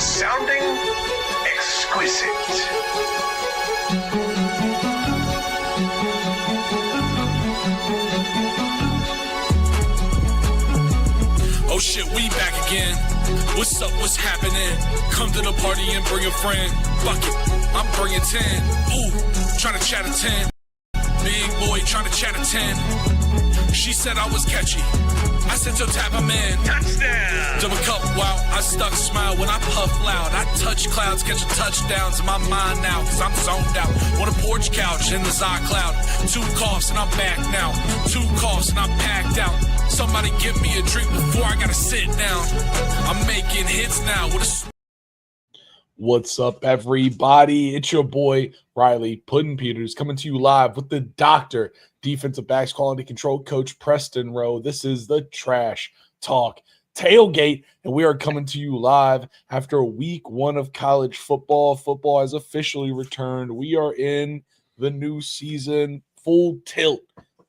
Sounding exquisite. Oh shit, we back again. What's up, what's happening? Come to the party and bring a friend. Fuck it, I'm bringing 10. Ooh, trying to chat a 10. Big boy trying to chat a 10. She said I was catchy. I said, yo, tap him in. Touchdown! Double cup, wow, I stuck smile when I puff loud. I touch clouds, catch a touchdowns in my mind now, cause I'm zoned out. On a porch couch in the Zod cloud. 2 coughs and I'm back now. 2 coughs and I'm packed out. Somebody give me a drink before I gotta sit down. I'm making hits now with a... What's up, everybody? It's your boy, Riley Puddin Peters, coming to you live with the doctor, defensive backs quality control coach, Preston Rowe. This is the Trash Talk Tailgate, and we are coming to you live after week 1 of college football. Football has officially returned. We are in the new season, full tilt.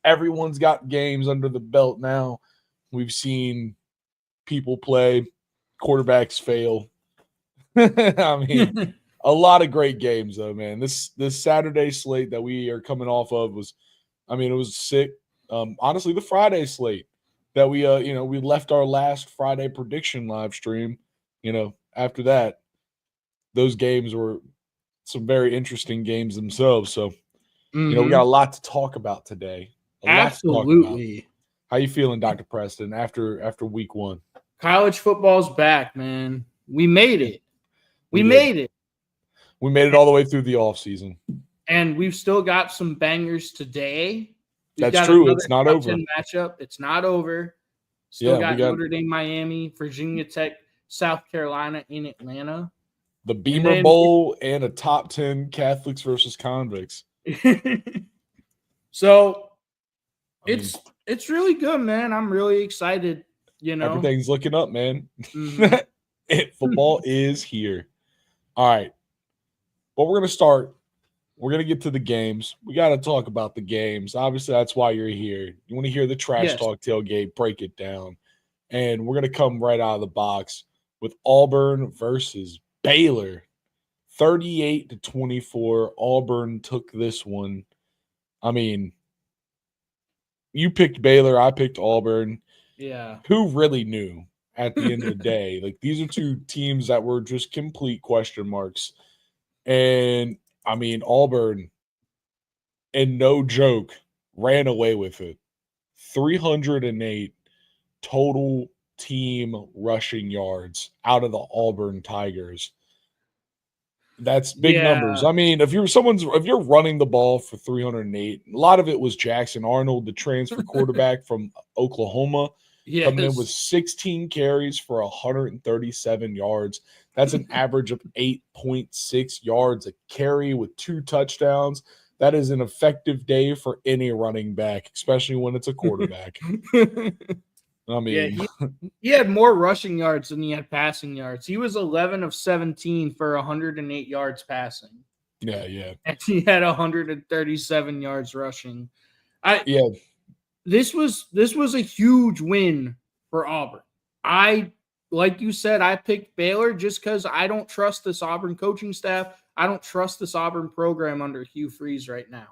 Everyone's got games under the belt now. We've seen people play, quarterbacks fail. I mean, a lot of great games, though, man. This Saturday slate that we are coming off of was, I mean, it was sick. Honestly, the Friday slate that we left our last Friday prediction live stream. After that, those games were some very interesting games themselves. So, we got a lot to talk about today. Absolutely. How you feeling, Dr. Preston, after week 1? College football's back, man. We made it. We made it. We made it all the way through the offseason. And we've still got some bangers today. That's true. It's not over. Matchup. It's not over. Still got Notre Dame, Miami, Virginia Tech, South Carolina in Atlanta. The Beamer Bowl and a top 10 Catholics versus convicts. So it's really good, man. I'm really excited. Everything's looking up, man. Mm-hmm. Football is here. All right. But we're going to start. We're going to get to the games. We got to talk about the games. Obviously, that's why you're here. You want to hear the Trash Talk Tailgate, break it down. And we're going to come right out of the box with Auburn versus Baylor. 38-24. Auburn took this one. I mean, you picked Baylor. I picked Auburn. Yeah. Who really knew at the end of the day? Like, these are two teams that were just complete question marks. And, I mean, Auburn, and no joke, ran away with it. 308 total team rushing yards out of the Auburn Tigers. That's big numbers. I mean, if you're running the ball for 308, a lot of it was Jackson Arnold, the transfer quarterback from Oklahoma, coming in with 16 carries for 137 yards. That's an average of 8.6 yards a carry with 2 touchdowns. That is an effective day for any running back, especially when it's a quarterback. I mean, he had more rushing yards than he had passing yards. He was 11 of 17 for 108 yards passing. Yeah. And he had 137 yards rushing. This was a huge win for Auburn. Like you said, I picked Baylor just because I don't trust this Auburn coaching staff. I don't trust this Auburn program under Hugh Freeze right now.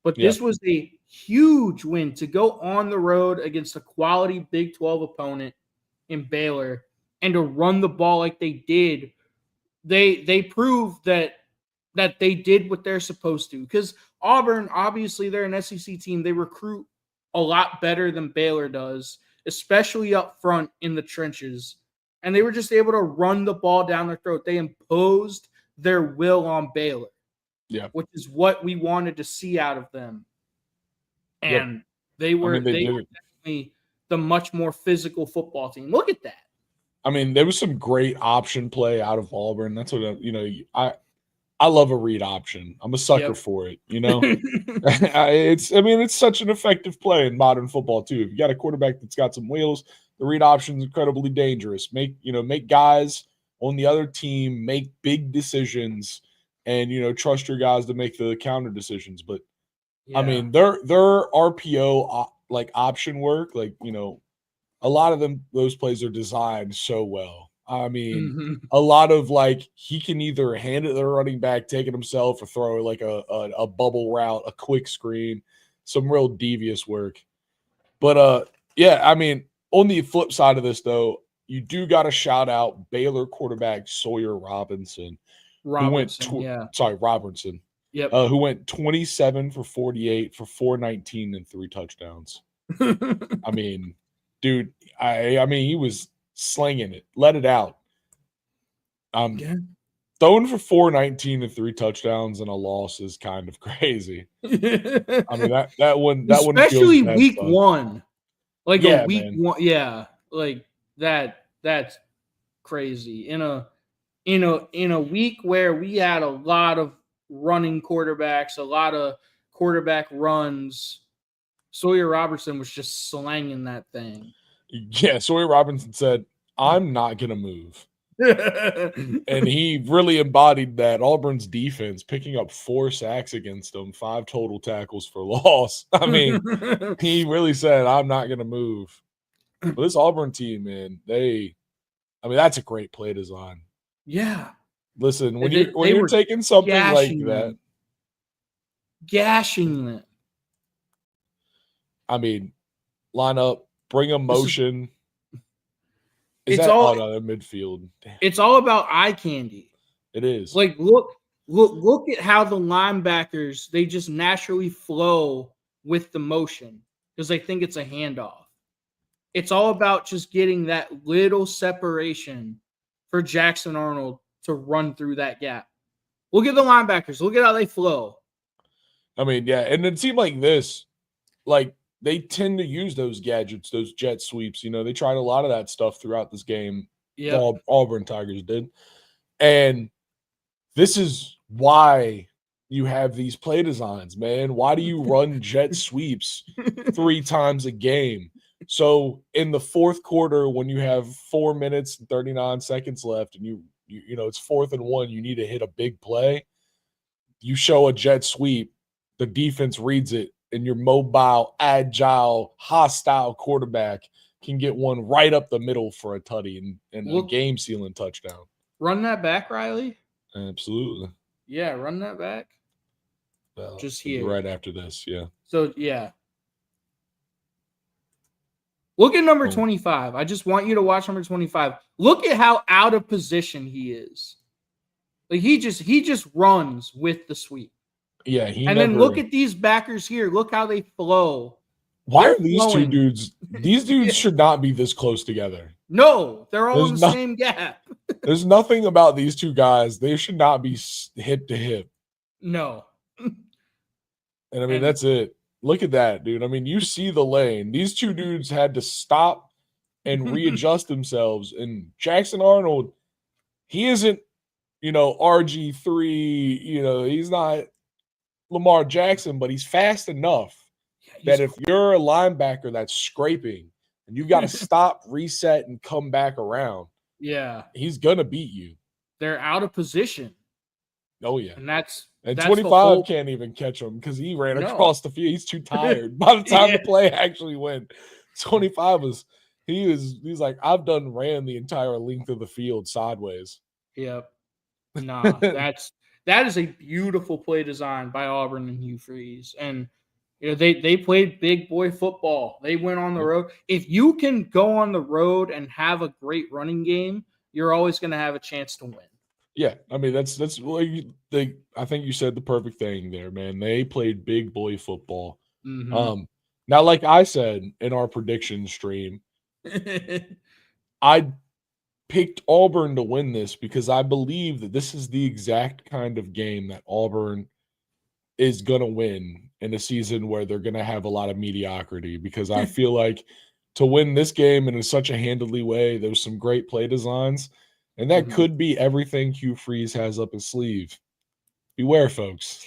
But this was a huge win to go on the road against a quality Big 12 opponent in Baylor and to run the ball like they did. They proved that they did what they're supposed to. Because Auburn, obviously, they're an SEC team. They recruit a lot better than Baylor does, especially up front in the trenches. And they were just able to run the ball down their throat. They imposed their will on Baylor. Yeah. Which is what we wanted to see out of them. And they were definitely the much more physical football team. Look at that. I mean, there was some great option play out of Auburn. That's what I love a read option. I'm a sucker for it, It's such an effective play in modern football too. If you got a quarterback that's got some wheels, the read option is incredibly dangerous. Make guys on the other team make big decisions and trust your guys to make the counter decisions. But I mean, their RPO option work, a lot of those plays are designed so well. I mean, Mhm. a lot of like he can either hand it to the running back, take it himself, or throw like a bubble route, a quick screen, some real devious work. But yeah, I mean, on the flip side of this though, you do got to shout out Baylor quarterback Sawyer Robinson, who went Robertson, yeah. Robertson, Yep. who went 27 for 48 for 419 and 3 touchdowns. I mean, dude, I mean, he was slinging it. Let it out. Yeah. Throwing for 419 and 3 touchdowns and a loss is kind of crazy. I mean, that one feels Especially bad week stuff. 1. Like a Yeah, week man. 1. Yeah. Like that's crazy. In a week where we had a lot of running quarterbacks, a lot of quarterback runs, Sawyer Robertson was just slanging that thing. Yeah, Sawyer Robinson said, "I'm not gonna move." And he really embodied that. Auburn's defense picking up 4 sacks against them, 5 total tackles for loss. I mean, he really said, "I'm not going to move." But this Auburn team, man, I mean, that's a great play design. Yeah. Listen, when They you're were taking something like gashing that, them. Gashing them. I mean, line up, bring a motion. Is it's that all no, midfield? Damn, it's all about eye candy. it is. Like look at how the linebackers, they just naturally flow with the motion because they think it's a handoff. It's all about just getting that little separation for Jackson Arnold to run through that gap. Look at the linebackers. Look at how they flow. I mean, yeah, and it seemed like this, like they tend to use those gadgets, those jet sweeps. You know, they tried a lot of that stuff throughout this game. Yeah. Auburn Tigers did, and this is why you have these play designs, man. Why do you run jet sweeps 3 times a game? So in the fourth quarter, when you have 4 minutes and 39 seconds left, and you know it's 4th and 1, you need to hit a big play. You show a jet sweep, the defense reads it, and your mobile, agile, hostile quarterback can get one right up the middle for a tutty and a game sealing touchdown. Run that back, Riley. Absolutely. Yeah, run that back. Well, just here. Right after this, yeah. So, yeah. Look at number 25. I just want you to watch number 25. Look at how out of position he is. Like he just runs with the sweep. Yeah, then look at these backers here. Look how they flow. Why are these two dudes? These dudes should not be this close together. No, they're all in the same gap. There's nothing about these two guys. They should not be hip to hip. No. And I mean, that's it. Look at that, dude. I mean, you see the lane. These two dudes had to stop and readjust themselves. And Jackson Arnold, he isn't, RG3, he's not Lamar Jackson, but he's fast enough that if you're a linebacker that's scraping and you got to stop, reset, and come back around, he's going to beat you. They're out of position. Oh, yeah. And 25 can't even catch him because he ran across the field. He's too tired. By the time the play actually went, 25 he's like, I've ran the entire length of the field sideways. Yep. Nah, that is a beautiful play design by Auburn and Hugh Freeze. And they played big boy football. They went on the road. If you can go on the road and have a great running game, you're always going to have a chance to win. Yeah, I mean that's I think you said the perfect thing there, man. They played big boy football. Mm-hmm. Now, like I said in our prediction stream, I picked Auburn to win this because I believe that this is the exact kind of game that Auburn is going to win in a season where they're going to have a lot of mediocrity, because I feel like to win this game in such a handedly way, there's some great play designs, and that could be everything Hugh Freeze has up his sleeve. Beware, folks.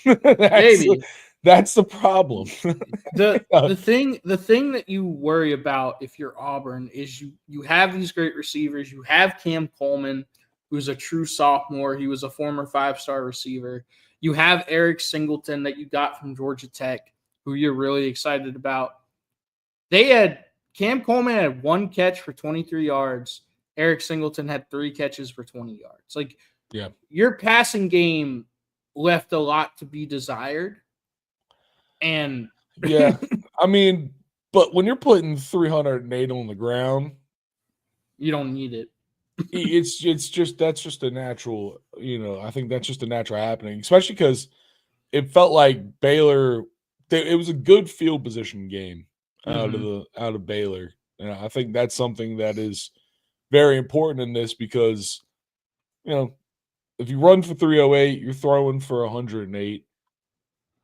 That's the problem. The thing that you worry about if you're Auburn is you have these great receivers. You have Cam Coleman, who's a true sophomore. He was a former 5-star receiver. You have Eric Singleton that you got from Georgia Tech, who you're really excited about. Cam Coleman had 1 catch for 23 yards, Eric Singleton had 3 catches for 20 yards. Like, Yeah. your passing game left a lot to be desired. And Yeah. I mean, but when you're putting 308 on the ground, you don't need it. it's just that's just a natural, I think that's just a natural happening, especially because it felt like Baylor. It was a good field position game out of Baylor, and I think that's something that is very important in this because if you run for 308, you're throwing for 108.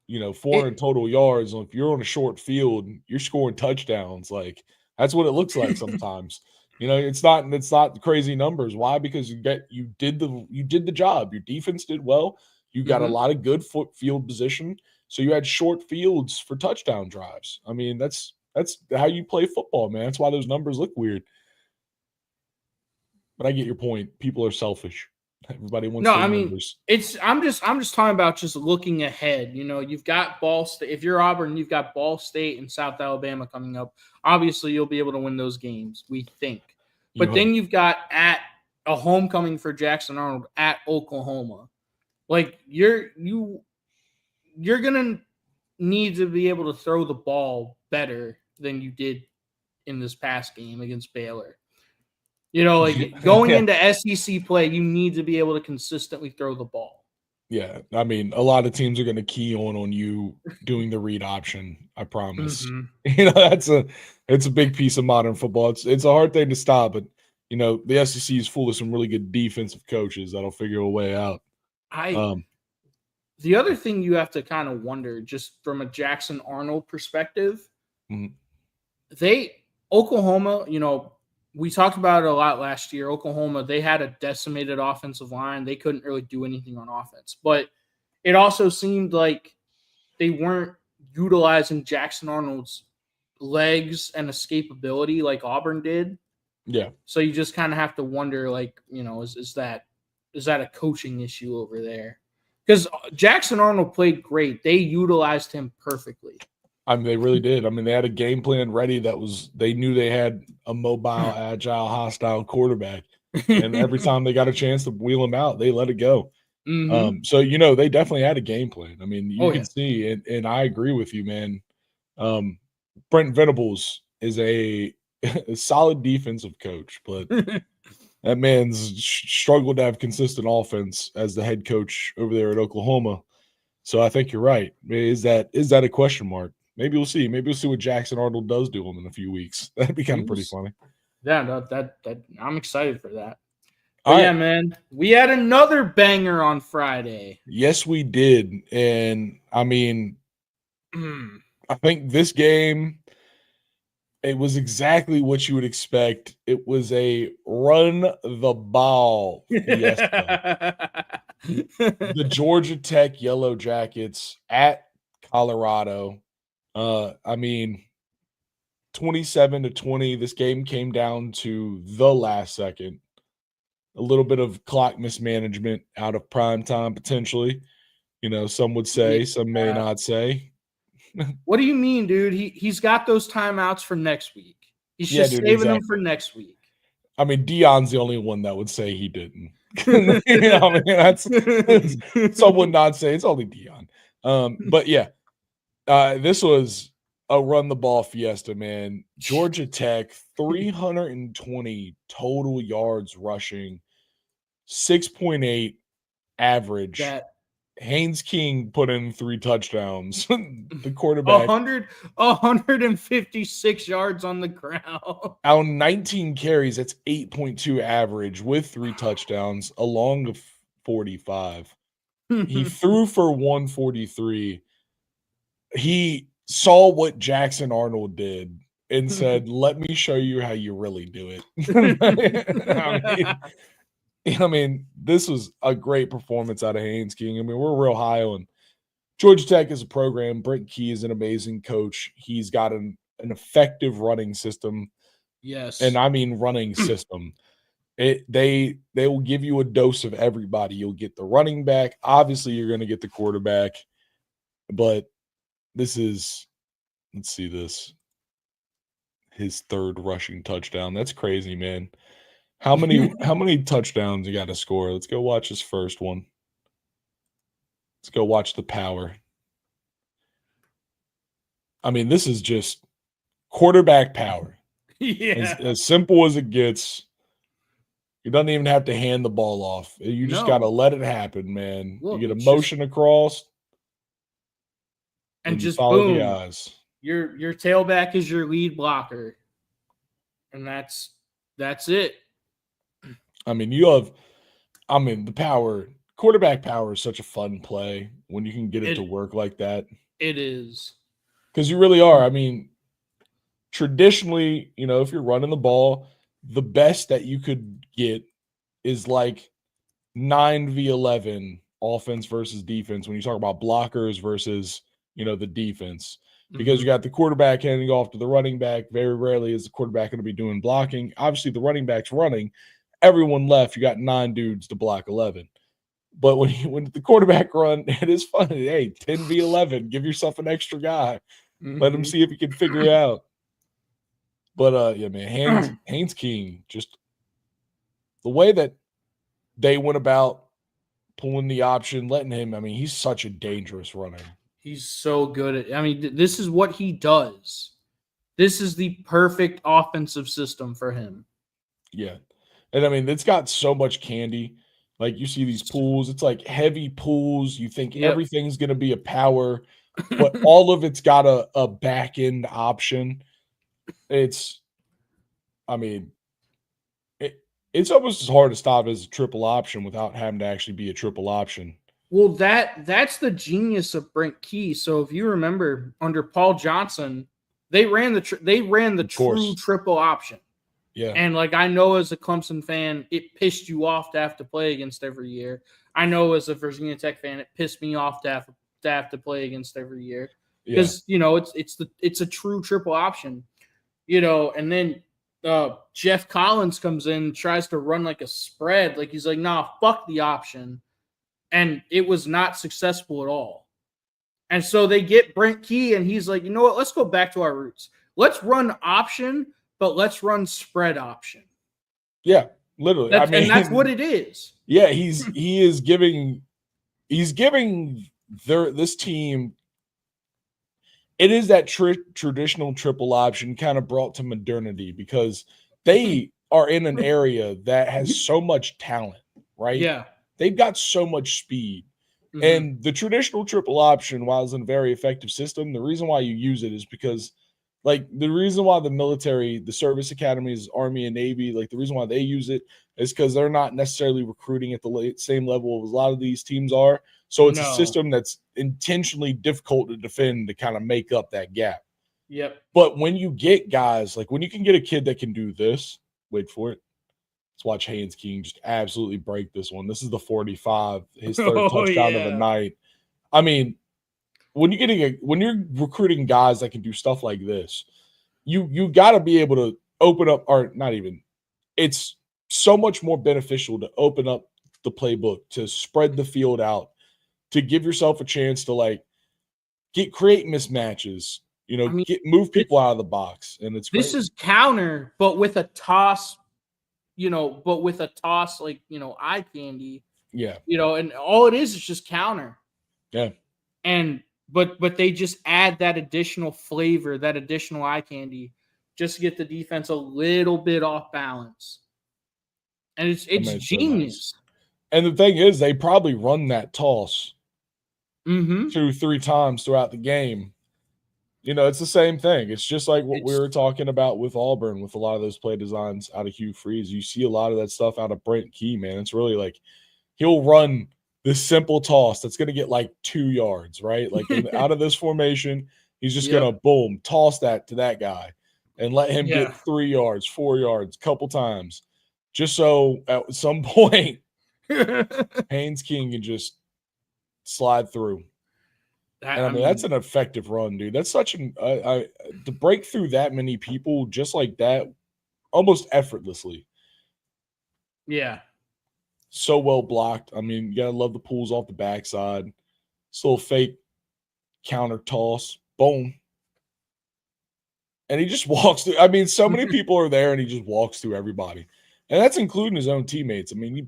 400 total yards. And if you're on a short field, you're scoring touchdowns. Like that's what it looks like sometimes. It's not crazy numbers. Why? Because you did the job. Your defense did well. You got a lot of good field position. So you had short fields for touchdown drives. I mean, that's how you play football, man. That's why those numbers look weird. But I get your point. People are selfish. Everybody wants No, their I mean, numbers. I'm just talking about just looking ahead. You've got Ball State. If you're Auburn, you've got Ball State and South Alabama coming up. Obviously, you'll be able to win those games, we think. But then you've got at a homecoming for Jackson Arnold at Oklahoma. Like you're gonna need to be able to throw the ball better than you did in this past game against Baylor. Going into SEC play, you need to be able to consistently throw the ball. Yeah, I mean, a lot of teams are going to key on you doing the read option. I promise. It's a big piece of modern football. It's a hard thing to stop, but the SEC is full of some really good defensive coaches that'll figure a way out. The other thing you have to kind of wonder, just from a Jackson Arnold perspective, Oklahoma, we talked about it a lot last year. Oklahoma, they had a decimated offensive line. They couldn't really do anything on offense. But it also seemed like they weren't utilizing Jackson Arnold's legs and escapability like Auburn did. Yeah. So you just kind of have to wonder, is that a coaching issue over there? Because Jackson Arnold played great. They utilized him perfectly. I mean, they really did. I mean, they had a game plan ready they knew they had a mobile, agile, hostile quarterback. And every time they got a chance to wheel him out, they let it go. So, they definitely had a game plan. I mean, you can see, and I agree with you, man. Brent Venables is a solid defensive coach, but that man's struggled to have consistent offense as the head coach over there at Oklahoma. So I think you're right. Is that a question mark? Maybe we'll see. Maybe we'll see what Jackson Arnold does to him in a few weeks. That'd be kind of pretty funny. Yeah, that I'm excited for that. But yeah, man, we had another banger on Friday. Yes, we did. And I mean, I think this game, it was exactly what you would expect. It was a run the ball fiesta. The Georgia Tech Yellow Jackets at Colorado. I mean, 27-20. This game came down to the last second. A little bit of clock mismanagement out of prime time, potentially. Some would say, some may not say. What do you mean, dude? He's got those timeouts for next week. He's just saving them for next week. I mean, Dion's the only one that would say he didn't. That's some would not say it's only Dion. But yeah, this was a run the ball fiesta, man. Georgia Tech, 320 total yards rushing, 6.8 average. Haynes King put in 3 touchdowns. The quarterback 156 yards on the ground. Out 19 carries, that's 8.2 average with 3 touchdowns along the 45. He threw for 143. He saw what Jackson Arnold did and said, "Let me show you how you really do it." I mean, this was a great performance out of Haynes King. I mean, we're real high on Georgia Tech as a program. Brent Key is an amazing coach. He's got an effective running system. Yes. And I mean running system. They will give you a dose of everybody. You'll get the running back. Obviously, you're going to get the quarterback. But this is, let's see this. His 3rd rushing touchdown. That's crazy, man. How many touchdowns you got to score? Let's go watch his first one. Let's go watch the power. I mean, this is just quarterback power. Yeah. As simple as it gets. You don't even have to hand the ball off. You just No. got to let it happen, man. Look, you get a it's motion across, and you just follow the boom. eyes. Your tailback is your lead blocker. And that's it. I mean, the power. Quarterback power is such a fun play when you can get it to work like that. It is. Because you really are. I mean, traditionally, if you're running the ball, the best that you could get is like 9v11 offense versus defense when you talk about blockers versus, the defense. Because you got the quarterback handing off to the running back. Very rarely is the quarterback going to be doing blocking. Obviously, the running back's running. Everyone left. You got 9 dudes to block 11. But when the quarterback run, it is funny. Hey, 10v11. Give yourself an extra guy. Let him see if he can figure it out. But yeah, man, Haynes King, just the way that they went about pulling the option, letting him. I mean, he's such a dangerous runner. He's so good at. I mean, this is what he does. This is the perfect offensive system for him. Yeah, and I mean, it's got so much candy. Like you see these pools, it's like heavy pools. You think everything's going to be a power, but all of it's got a back end option. It's almost as hard to stop as a triple option without having to actually be a triple option. Well, that's the genius of Brent Key. So if you remember, under Paul Johnson, they ran the true triple option. Yeah. And I know as a Clemson fan, it pissed you off to have to play against every year. I know as a Virginia Tech fan, it pissed me off to have to play against every year because it's a true triple option. And then Jeff Collins comes in, tries to run like a spread. He's like, nah, fuck the option. And it was not successful at all. And so they get Brent Key, and he's like, you know what? Let's go back to our roots. Let's run option, but let's run spread option. Yeah, literally. And that's what it is. Yeah, he's giving this team. It is that traditional triple option kind of brought to modernity because they are in an area that has so much talent, right? Yeah. They've got so much speed. Mm-hmm. And the traditional triple option, while it's a very effective system, the reason why you use it is because, the reason why the military, the service academies, Army and Navy, the reason why they use it is because they're not necessarily recruiting at the same level as a lot of these teams are. So it's a system that's intentionally difficult to defend to kind of make up that gap. Yep. But when you get guys, when you can get a kid that can do this, wait for it. Let's watch Haynes King just absolutely break this one. This is the 45, his third touchdown of the night. I mean, when you're recruiting guys that can do stuff like this, you got to be able to open up, or not even. It's so much more beneficial to open up the playbook, to spread the field out, to give yourself a chance to create mismatches, move people out of the box, and it's this great. Is counter, but with a toss, eye candy. Yeah. And all it is just counter. Yeah. But they just add that additional flavor, that additional eye candy, just to get the defense a little bit off balance. And it's genius. So nice. And the thing is, they probably run that toss 2-3 times throughout the game. It's the same thing. It's just like what we were talking about with Auburn, with a lot of those play designs out of Hugh Freeze. You see a lot of that stuff out of Brent Key, man. It's really he'll run this simple toss that's going to get 2 yards, right? Out of this formation, he's just going to, boom, toss that to that guy and let him get 3 yards, 4 yards, couple times. Just so at some point, Haynes King can just slide through. And that's an effective run, dude. That's such to break through that many people just like that, almost effortlessly. Yeah. So well blocked. I mean, you gotta love the pulls off the backside. This little fake counter toss. Boom. And he just walks through. I mean, so many people are there and he just walks through everybody. And that's including his own teammates. I mean, he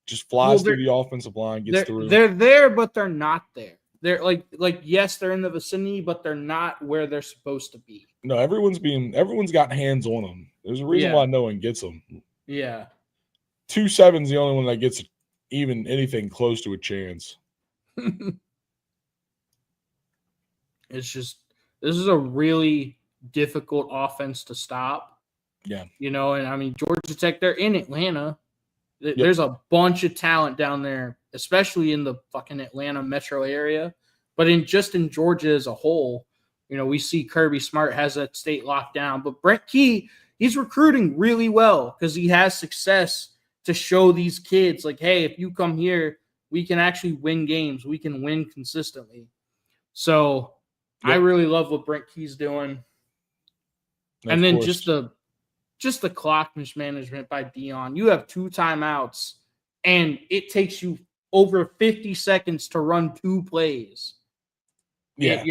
just flies through the offensive line, gets through. They're there, but they're not there. They're like yes, they're in the vicinity, but they're not where they're supposed to be. No, everyone's got hands on them. There's a reason why no one gets them. Yeah. 2-7's the only one that gets even anything close to a chance. It's just this is a really difficult offense to stop. Yeah. And I mean Georgia Tech, they're in Atlanta. There's a bunch of talent down there, especially in the fucking Atlanta metro area. But in Georgia as a whole, we see Kirby Smart has that state locked down. But Brent Key, he's recruiting really well because he has success to show these kids, like, hey, if you come here, we can actually win games. We can win consistently. So I really love what Brent Key's doing. And then just the clock mismanagement by Dion. You have 2 timeouts, and it takes you over 50 seconds to run 2 plays. Yeah.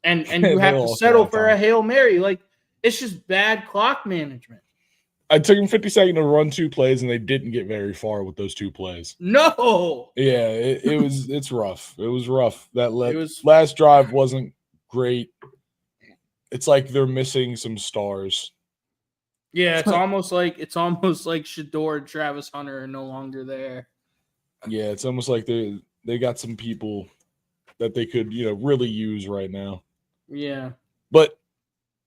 And you have to settle for a Hail Mary. Like, it's just bad clock management. I took them 50 seconds to run 2 plays, and they didn't get very far with those 2 plays. No. Yeah, it's rough. It was rough. That last drive wasn't great. It's like they're missing some stars. Yeah, it's almost like Shador and Travis Hunter are no longer there. Yeah, it's almost like they got some people that they could, really use right now. Yeah. But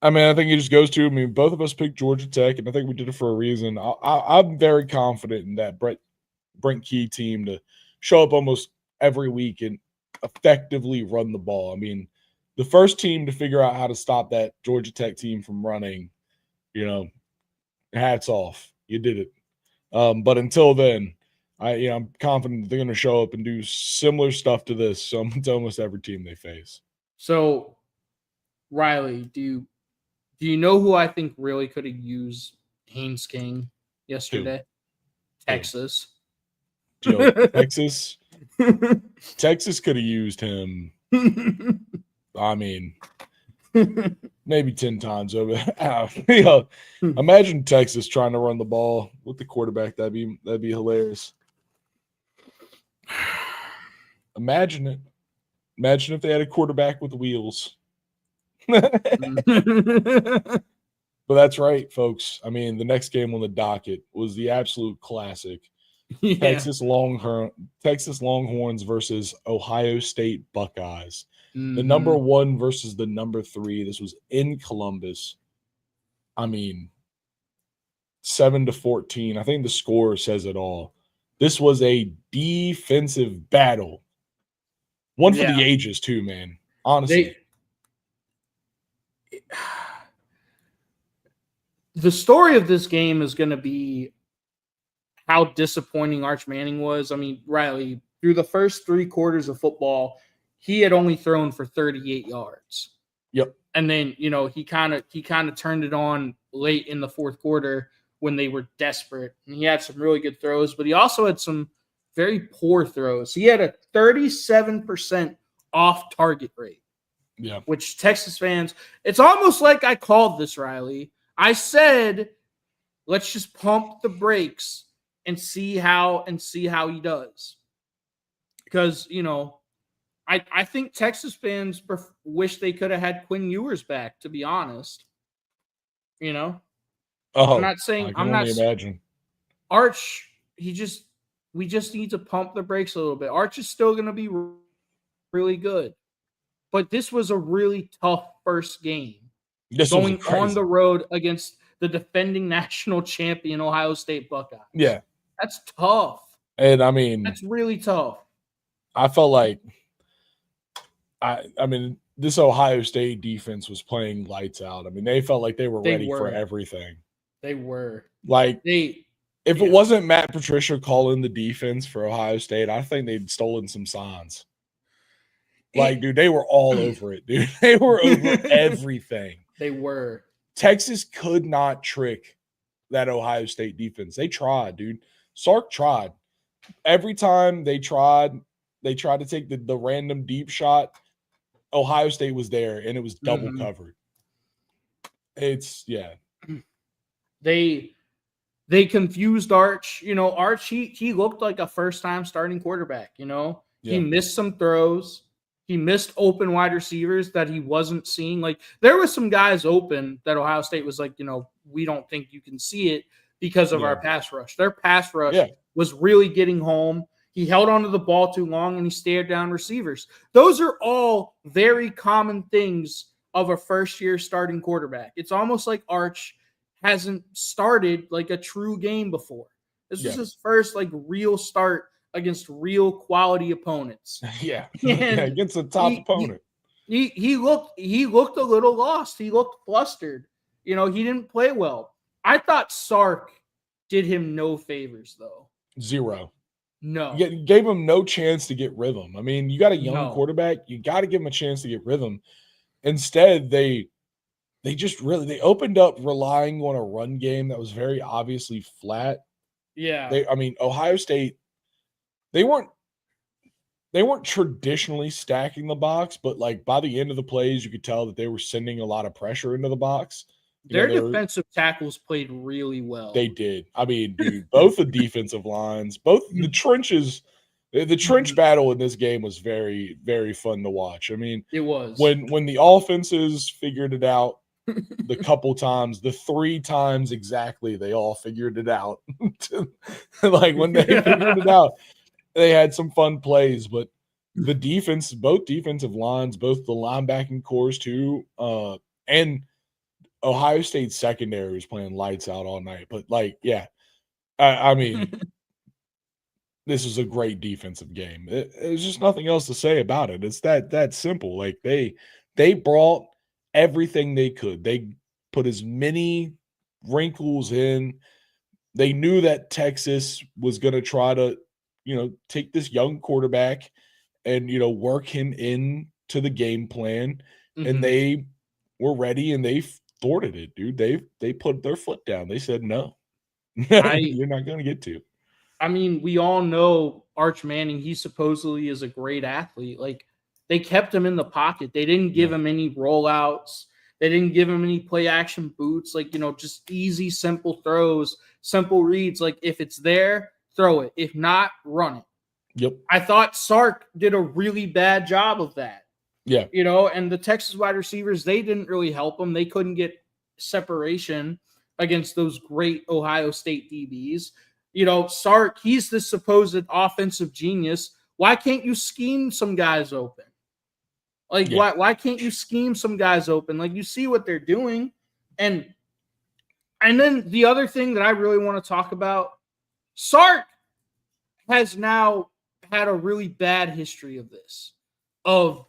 I mean, I think it just goes to, both of us picked Georgia Tech, and I think we did it for a reason. I'm very confident in that Brent Key team to show up almost every week and effectively run the ball. I mean, the first team to figure out how to stop that Georgia Tech team from running, hats off. You did it. But until then, I'm confident they're going to show up and do similar stuff to this. So to almost every team they face. So, Riley, do you know who I think really could have used Haynes King yesterday? Who? Texas. Texas. Texas could have used him. I mean, maybe 10 times over. Imagine Texas trying to run the ball with the quarterback. That'd be hilarious. Imagine it. Imagine if they had a quarterback with wheels. But that's right, folks. I mean, the next game on the docket was the absolute classic. Yeah. Texas Longhorns versus Ohio State Buckeyes. Mm-hmm. The number 1 versus the number 3. This was in Columbus. I mean, 7-14. I think the score says it all. This was a defensive battle. One for the ages, too, man. Honestly. The story of this game is going to be how disappointing Arch Manning was. I mean, Riley, through the first 3 quarters of football, he had only thrown for 38 yards. Yep. And then, he kind of turned it on late in the 4th quarter when they were desperate. And he had some really good throws, but he also had some very poor throws. He had a 37% off target rate. Yeah. Which Texas fans, it's almost like I called this, Riley. I said, let's just pump the brakes and see how he does. Because, I think Texas fans wish they could have had Quinn Ewers back, to be honest. I'm not saying imagine. Arch, we just need to pump the brakes a little bit. Arch is still going to be really good. But this was a really tough first game. Going on the road against the defending national champion Ohio State Buckeyes. Yeah. That's tough. And I mean, that's really tough. I felt like this Ohio State defense was playing lights out. I mean, they felt like they were ready for everything. They were. Like, if it wasn't Matt Patricia calling the defense for Ohio State, I think they'd stolen some signs. Like, dude, they were all over it, dude. They were over everything. They were. Texas could not trick that Ohio State defense. They tried, dude. Sark tried. Every time they tried to take the random deep shot, Ohio State was there, and it was double covered. It's, yeah. They They confused Arch. Arch, he looked like a first-time starting quarterback, He missed some throws. He missed open wide receivers that he wasn't seeing. Like, there were some guys open that Ohio State was like, we don't think you can see it because of our pass rush. Their pass rush was really getting home. He held onto the ball too long, and he stared down receivers. Those are all very common things of a first-year starting quarterback. It's almost like Arch hasn't started like a true game before. This was his first like real start against real quality opponents. Against a top opponent. He looked a little lost. He looked flustered. He didn't play well. I thought Sark did him no favors though. Zero. No. You gave him no chance to get rhythm. I mean, you got a young quarterback, you got to give him a chance to get rhythm. Instead, they opened up relying on a run game that was very obviously flat. Yeah. Ohio State, they weren't traditionally stacking the box, but like by the end of the plays, you could tell that they were sending a lot of pressure into the box. Their defensive tackles played really well. They did. I mean, dude, both the defensive lines, both the trenches, the trench battle in this game was very, very fun to watch. I mean, it was when the offenses figured it out the couple times, the 3 times exactly, they all figured it out. Like when they figured it out, they had some fun plays, but the defense, both defensive lines, both the linebacking cores too, and Ohio State secondary was playing lights out all night. But I mean, this is a great defensive game. There's just nothing else to say about it. It's that simple. Like they brought everything they could. They put as many wrinkles in. They knew that Texas was going to try to, take this young quarterback and, work him into the game plan. And they were ready and they thwarted it, dude. They put their foot down. They said, no, you're not going to get to. I mean, we all know Arch Manning, he supposedly is a great athlete. Like, they kept him in the pocket. They didn't give him any rollouts. They didn't give him any play action boots, like, just easy, simple throws, simple reads. Like, if it's there, throw it. If not, run it. Yep. I thought Sark did a really bad job of that. Yeah. And the Texas wide receivers, they didn't really help them. They couldn't get separation against those great Ohio State DBs. Sark, he's the supposed offensive genius. Why can't you scheme some guys open? Like, why can't you scheme some guys open? Like, you see what they're doing. And then the other thing that I really want to talk about, Sark has now had a really bad history of this, of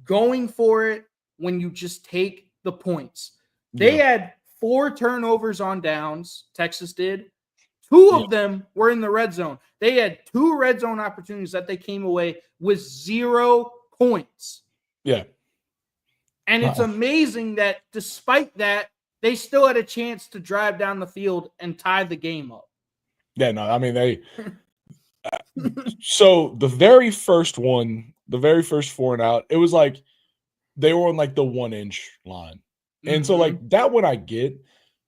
going for it when you just take the points. They had 4 turnovers on downs, Texas did. 2 of them were in the red zone. They had 2 red zone opportunities that they came away with 0 points. Yeah. And it's amazing that despite that, they still had a chance to drive down the field and tie the game up. Yeah, no, I mean, they so the very first 4 and out, it was like they were on like the 1-inch line. And so like that one I get.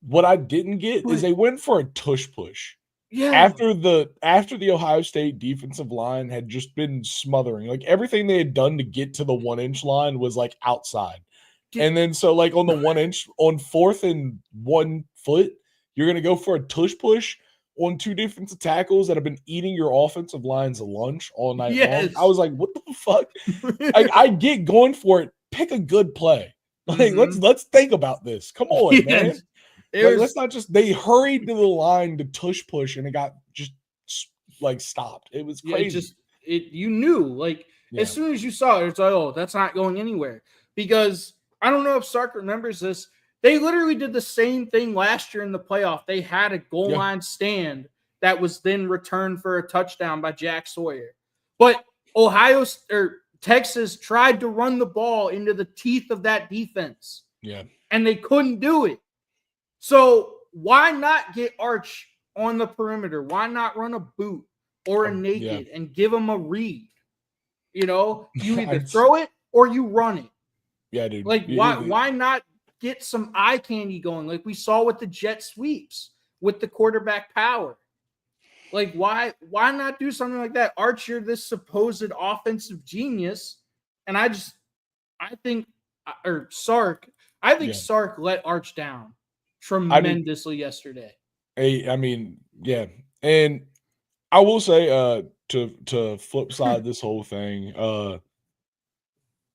What I didn't get is they went for a tush push. Yeah. After the Ohio State defensive line had just been smothering, like everything they had done to get to the 1-inch line was like outside. And then so like on the 1-inch, on 4th and 1 foot, you're gonna go for a tush push on 2 defensive tackles that have been eating your offensive line's lunch all night long. I was like, what the fuck? I get going for it. Pick a good play. Like let's think about this. Come on, man. Let's not just. They hurried to the line to tush push, and it got just like stopped. It was crazy. You knew, like as soon as you saw it, it's like, oh, that's not going anywhere. Because I don't know if Sark remembers this. They literally did the same thing last year in the playoff. They had a goal line stand that was then returned for a touchdown by Jack Sawyer. But Texas tried to run the ball into the teeth of that defense. Yeah. And they couldn't do it. So why not get Arch on the perimeter? Why not run a boot or a naked and give him a read? You either throw it or you run it. Yeah, dude. Like, why not get some eye candy going like we saw with the jet sweeps? with the quarterback power. Like, why not do something like that? Arch, you're this supposed offensive genius. And I think Sark Sark let Arch down tremendously yesterday. I mean, yeah. And I will say, to flip side this whole thing,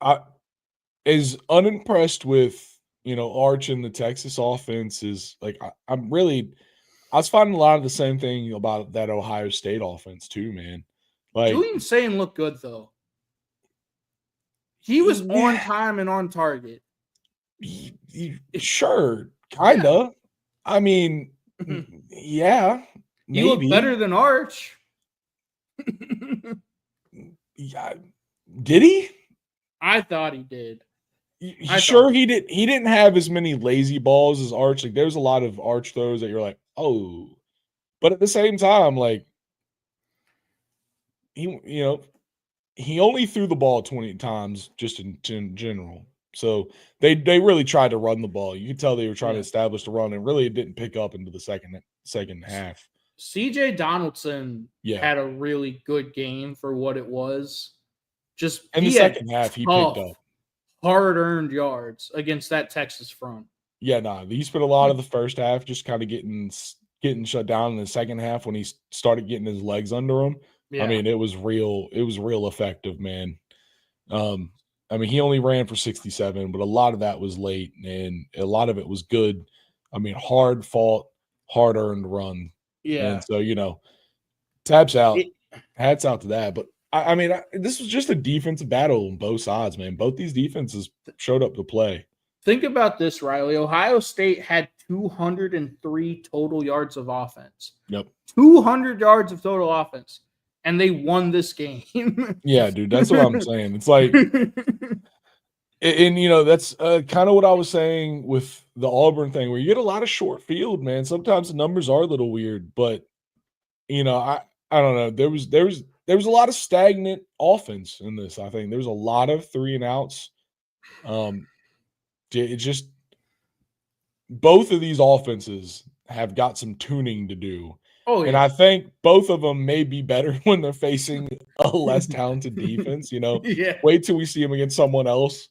I is unimpressed with, Arch and the Texas offense is like I was finding a lot of the same thing about that Ohio State offense too, man. Like Julian Sayin looked good though. He was on time and on target. Sure, kinda. Yeah. I mean, yeah, he looked better than Arch. Yeah, did he? I thought he did. He did. He didn't have as many lazy balls as Arch. Like, there's a lot of Arch throws that you're like, oh, but at the same time, like he only threw the ball 20 times just in general. So they really tried to run the ball. You could tell they were trying to establish the run, and really it didn't pick up into the second half. CJ Donaldson had a really good game for what it was. Just in the second half, he picked up hard-earned yards against that Texas front. Yeah, he spent a lot of the first half just kind of getting shut down. In the second half, when he started getting his legs under him, I mean, it was real effective, man. I mean, he only ran for 67, but a lot of that was late, and a lot of it was good. I mean, hard fought, hard earned run. Yeah. And so, taps out, hats out to that. But I mean, this was just a defensive battle on both sides, man. Both these defenses showed up to play. Think about this, Riley. Ohio State had 203 total yards of offense. Yep. 200 yards of total offense. And they won this game. Yeah, dude. That's what I'm saying. It's like, and that's kind of what I was saying with the Auburn thing, where you get a lot of short field, man. Sometimes the numbers are a little weird, but I don't know. There was a lot of stagnant offense in this. I think there was a lot of 3 and outs. It just, both of these offenses have got some tuning to do. Oh, yeah. And I think both of them may be better when they're facing a less talented defense. Wait till we see them against someone else.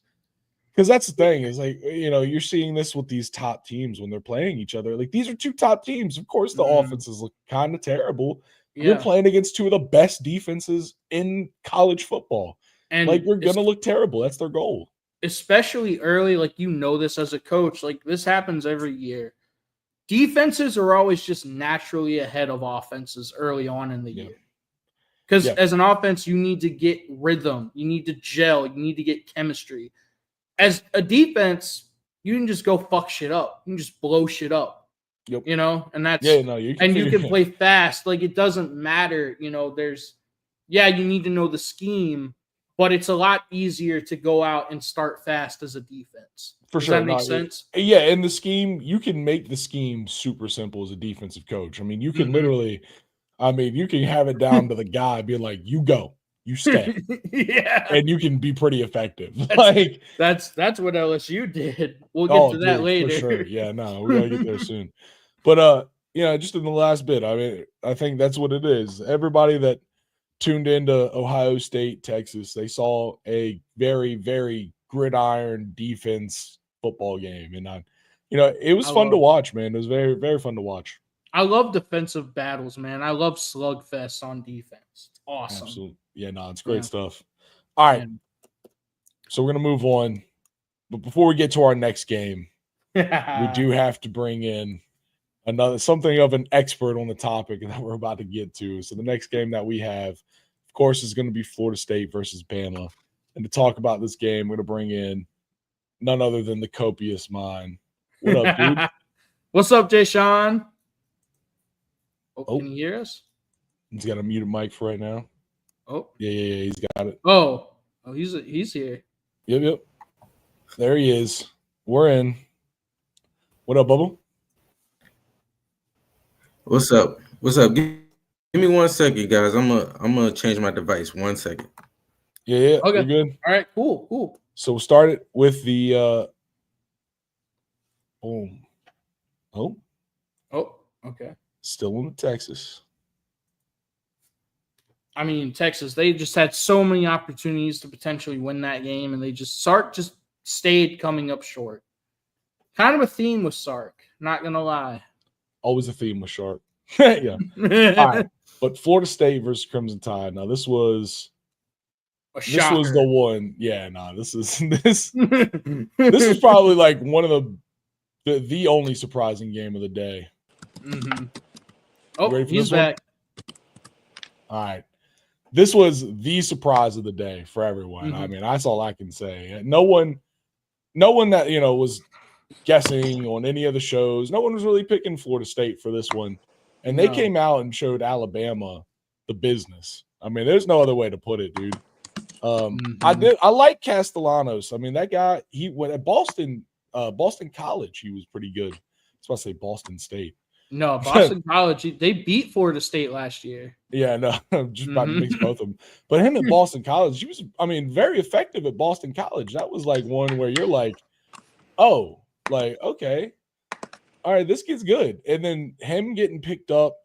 Because that's the thing is, like, you're seeing this with these top teams when they're playing each other. Like, these are 2 top teams. Of course, the offenses look kind of terrible. Yeah. You're playing against 2 of the best defenses in college football. And like, you're going to look terrible. That's their goal. Especially early, like, this as a coach. Like, this happens every year. Defenses are always just naturally ahead of offenses early on in the year. Because as an offense, you need to get rhythm. You need to gel. You need to get chemistry. As a defense, you can just go fuck shit up. You can just blow shit up. Yep. And that's you can play fast. Like, it doesn't matter. You need to know the scheme, but it's a lot easier to go out and start fast as a defense. For Does sure. that make sense? Yeah, and the scheme, you can make the scheme super simple as a defensive coach. I mean, you can literally, you can have it down to the guy being like, you go, you stay. Yeah. And you can be pretty effective. That's what LSU did. We'll get to that later. For sure. Yeah, we gotta get there soon. But just in the last bit, I think that's what it is. Everybody that tuned into Ohio State, Texas, they saw a very, very gridiron defense football game. And it was fun to watch, man. It was very, very fun to watch. I love defensive battles, man. I love slugfests on defense. It's awesome. Absolutely. Yeah, it's great stuff. All right. So we're going to move on. But before we get to our next game, we do have to bring in something of an expert on the topic that we're about to get to. So the next game that we have, of course, is going to be Florida State versus Bama. And to talk about this game, we're going to bring in none other than the copious mind. What up, dude? What's up, Jay Sean? Can you hear us? He's got a muted mic for right now. Oh. Yeah, he's got it. Oh, he's here. Yep. There he is. We're in. What up, Bubba? What's up? Give me 1 second, guys. I'm gonna change my device. 1 second. Yeah. Okay. You're good. All right. Cool. So we'll start it with the boom. Oh. Okay. Still in Texas. I mean, Texas, they just had so many opportunities to potentially win that game, and they Sark just stayed coming up short. Kind of a theme with Sark, not going to lie. Always a theme with Sharp. Yeah. All right. But Florida State versus Crimson Tide. Now, this was the one. Yeah, this is this is probably like one of the only surprising game of the day. Mm-hmm. Oh, He's back. All right. This was the surprise of the day for everyone. Mm-hmm. I mean, that's all I can say. No one that, was guessing on any of the shows. No one was really picking Florida State for this one. And they came out and showed Alabama the business. I mean, there's no other way to put it, dude. I like Castellanos. I mean, that guy, he went at Boston College, he was pretty good. I was about to say Boston State. No, Boston College, they beat Florida State last year. Yeah, no, I'm just about to mix both of them. But him at Boston College, he was, very effective at Boston College. That was like one where you're like, oh, like, okay, all right, this kid's good. And then him getting picked up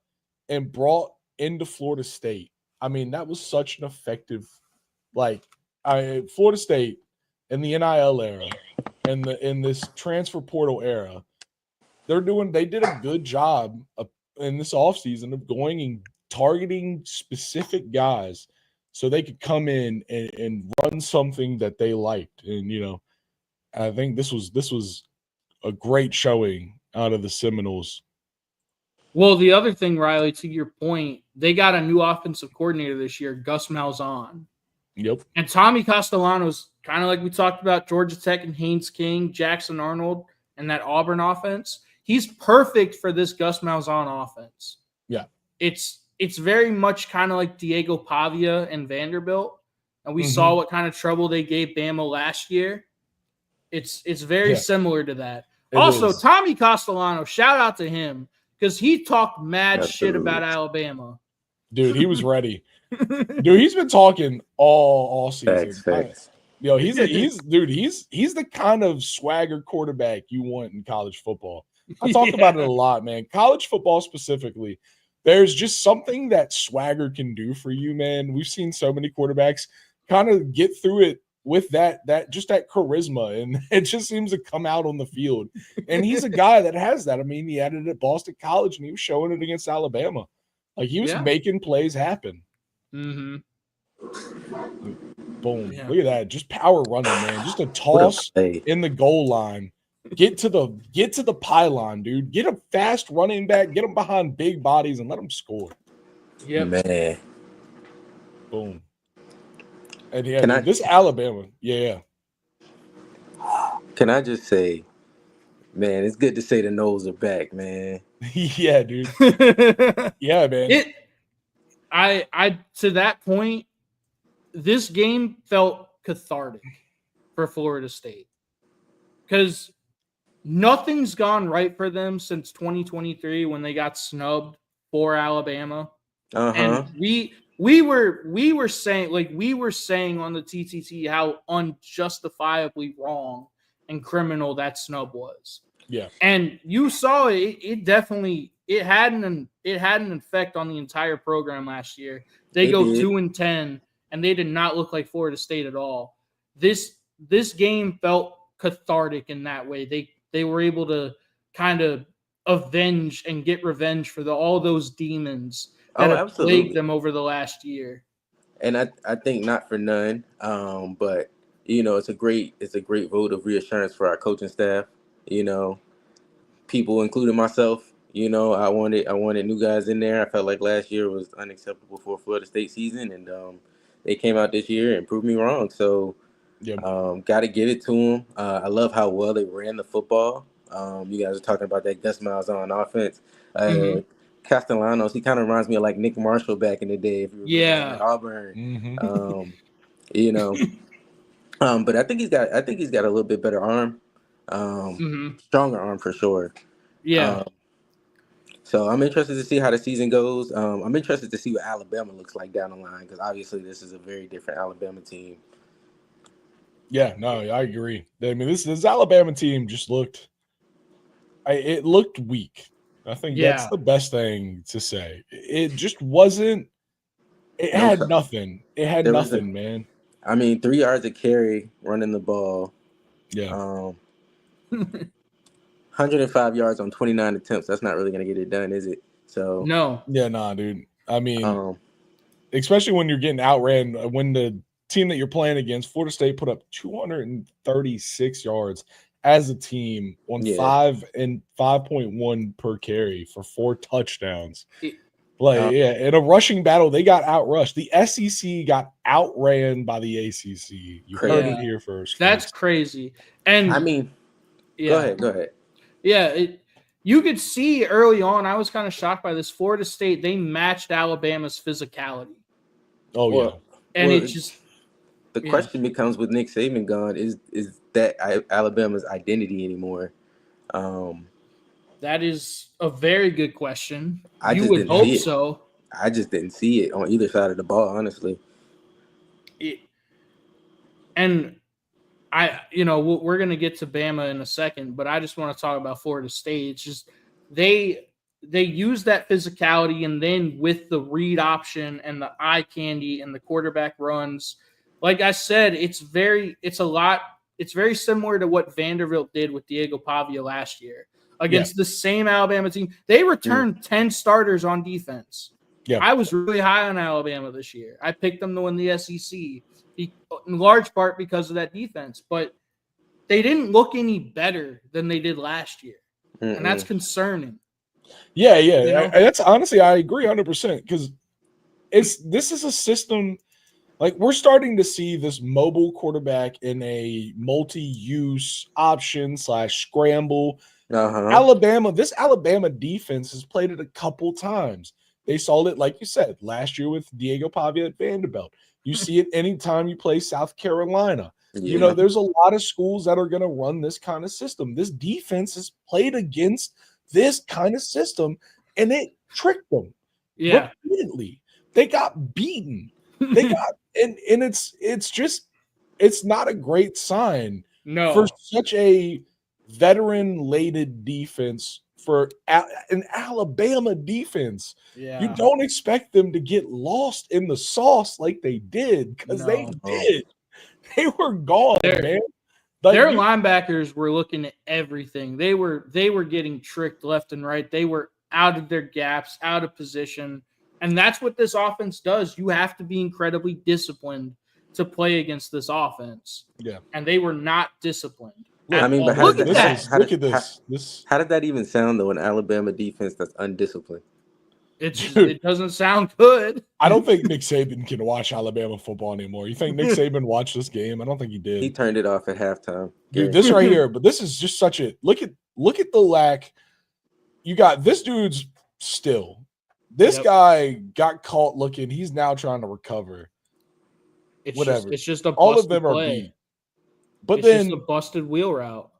and brought into Florida State. I mean, that was such an effective, Florida State in the NIL era and in this transfer portal era, they did a good job in this offseason of going and targeting specific guys so they could come in and run something that they liked. And, I think this was a great showing out of the Seminoles. Well, the other thing, Riley, to your point, they got a new offensive coordinator this year, Gus Malzahn. Yep. And Tommy Castellanos, kind of like we talked about Georgia Tech and Haynes King, Jackson Arnold, and that Auburn offense. He's perfect for this Gus Malzahn offense. Yeah. It's very much kind of like Diego Pavia and Vanderbilt. And we saw what kind of trouble they gave Bama last year. It's very similar to that. Tommy Castellanos, shout out to him because he talked mad shit about Alabama. Dude, he was ready. Dude, he's been talking all season. Facts. He's the kind of swagger quarterback you want in college football. I talk about it a lot, man. College football specifically, there's just something that swagger can do for you, man. We've seen so many quarterbacks kind of get through it with that charisma, and it just seems to come out on the field. And he's a guy that has that. I mean, he had it at Boston College, and he was showing it against Alabama. Like, he was making plays happen. Mm-hmm. Boom. Yeah. Look at that. Just power running, man. Just a toss in the goal line. Get to the pylon, dude. Get a fast running back, get them behind big bodies, and let them score. Yeah, man. Boom. And this Alabama, yeah. Can I just say, man, it's good to say the Noles are back, man. Yeah, dude. Yeah, man. I to that point, this game felt cathartic for Florida State because nothing's gone right for them since 2023 when they got snubbed for Alabama. And we were saying on the TTT how unjustifiably wrong and criminal that snub was. Yeah. And you saw it definitely had an effect on the entire program last year. They go 2-10 and they did not look like Florida State at all. This game felt cathartic in that way. They were able to kind of avenge and get revenge for all those demons that have plagued them over the last year. And I think not for none, but it's a great vote of reassurance for our coaching staff. People, including myself, I wanted new guys in there. I felt like last year was unacceptable for a Florida State season, and they came out this year and proved me wrong. So, got to give it to them. I love how well they ran the football. You guys are talking about that Gus Malzahn offense. Castellanos, he kind of reminds me of like Nick Marshall back in the day. If you were at Auburn, but I think he's got a little bit better arm, stronger arm for sure. Yeah. So I'm interested to see how the season goes. I'm interested to see what Alabama looks like down the line because obviously this is a very different Alabama team. Yeah, no, I agree. I mean, this Alabama team just looked weak. I think that's the best thing to say. It just wasn't. It had nothing. It had nothing, man. I mean, 3 yards of carry running the ball. Yeah. 105 yards on 29 attempts. That's not really going to get it done, is it? So no. Yeah, nah, dude. I mean, especially when you're getting outran, when the team that you're playing against, Florida State, put up 236 yards as a team on 5.1 per carry for 4 touchdowns. In a rushing battle, they got outrushed. The SEC got outran by the ACC. You heard it here first. That's crazy. And I mean, go ahead. Yeah, you could see early on, I was kind of shocked by this. Florida State, they matched Alabama's physicality. Oh, yeah. And it just... The question becomes, with Nick Saban gone, is that Alabama's identity anymore? That is a very good question. You would hope so. I just didn't see it on either side of the ball, honestly. We're going to get to Bama in a second, but I just want to talk about Florida State. It's just they use that physicality, and then with the read option and the eye candy and the quarterback runs, like I said, it's very similar to what Vanderbilt did with Diego Pavia last year against the same Alabama team. They returned 10 starters on defense. Yeah. I was really high on Alabama this year. I picked them to win the SEC in large part because of that defense, but they didn't look any better than they did last year. And that's concerning. Yeah. You know? That's honestly, I agree 100% because this is a system. Like, we're starting to see this mobile quarterback in a multi-use option / scramble. This Alabama defense has played it a couple times. They saw it, like you said, last year with Diego Pavia at Vanderbilt. You see it anytime you play South Carolina. Yeah. There's a lot of schools that are going to run this kind of system. This defense has played against this kind of system, and it tricked them. Yeah. Repeatedly. They got beaten. They got and it's not a great sign for such a veteran-laden defense, for an Alabama defense. Yeah. You don't expect them to get lost in the sauce like they did, because they did. They were gone, man. Their linebackers were looking at everything. They were getting tricked left and right. They were out of their gaps, out of position. And that's what this offense does. You have to be incredibly disciplined to play against this offense. Yeah. And they were not disciplined. Look, but look at this. How did that even sound, though, an Alabama defense that's undisciplined? It doesn't sound good. I don't think Nick Saban can watch Alabama football anymore. You think Nick Saban watched this game? I don't think he did. He turned it off at halftime. Dude, this right here, but this is just such a look at the lack. You got this dude's still. This guy got caught looking. He's now trying to recover. Whatever. It's just a busted all of them play. are beat. But it's then just a busted wheel route.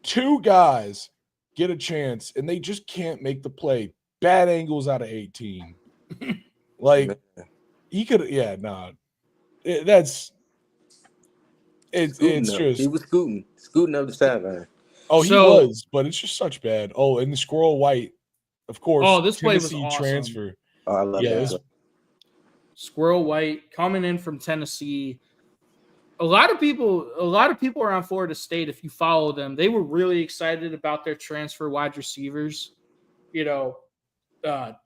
2 guys get a chance and they just can't make the play. Bad angles out of 18. Like, he could, it's just, he was scooting up the sideline. Oh, he was, but it's just such bad. Oh, and the Squirrel White, of course. Oh, this play was Tennessee awesome. Transfer. Oh, I love that. Squirrel White coming in from Tennessee. A lot of people around Florida State, if you follow them, they were really excited about their transfer wide receivers.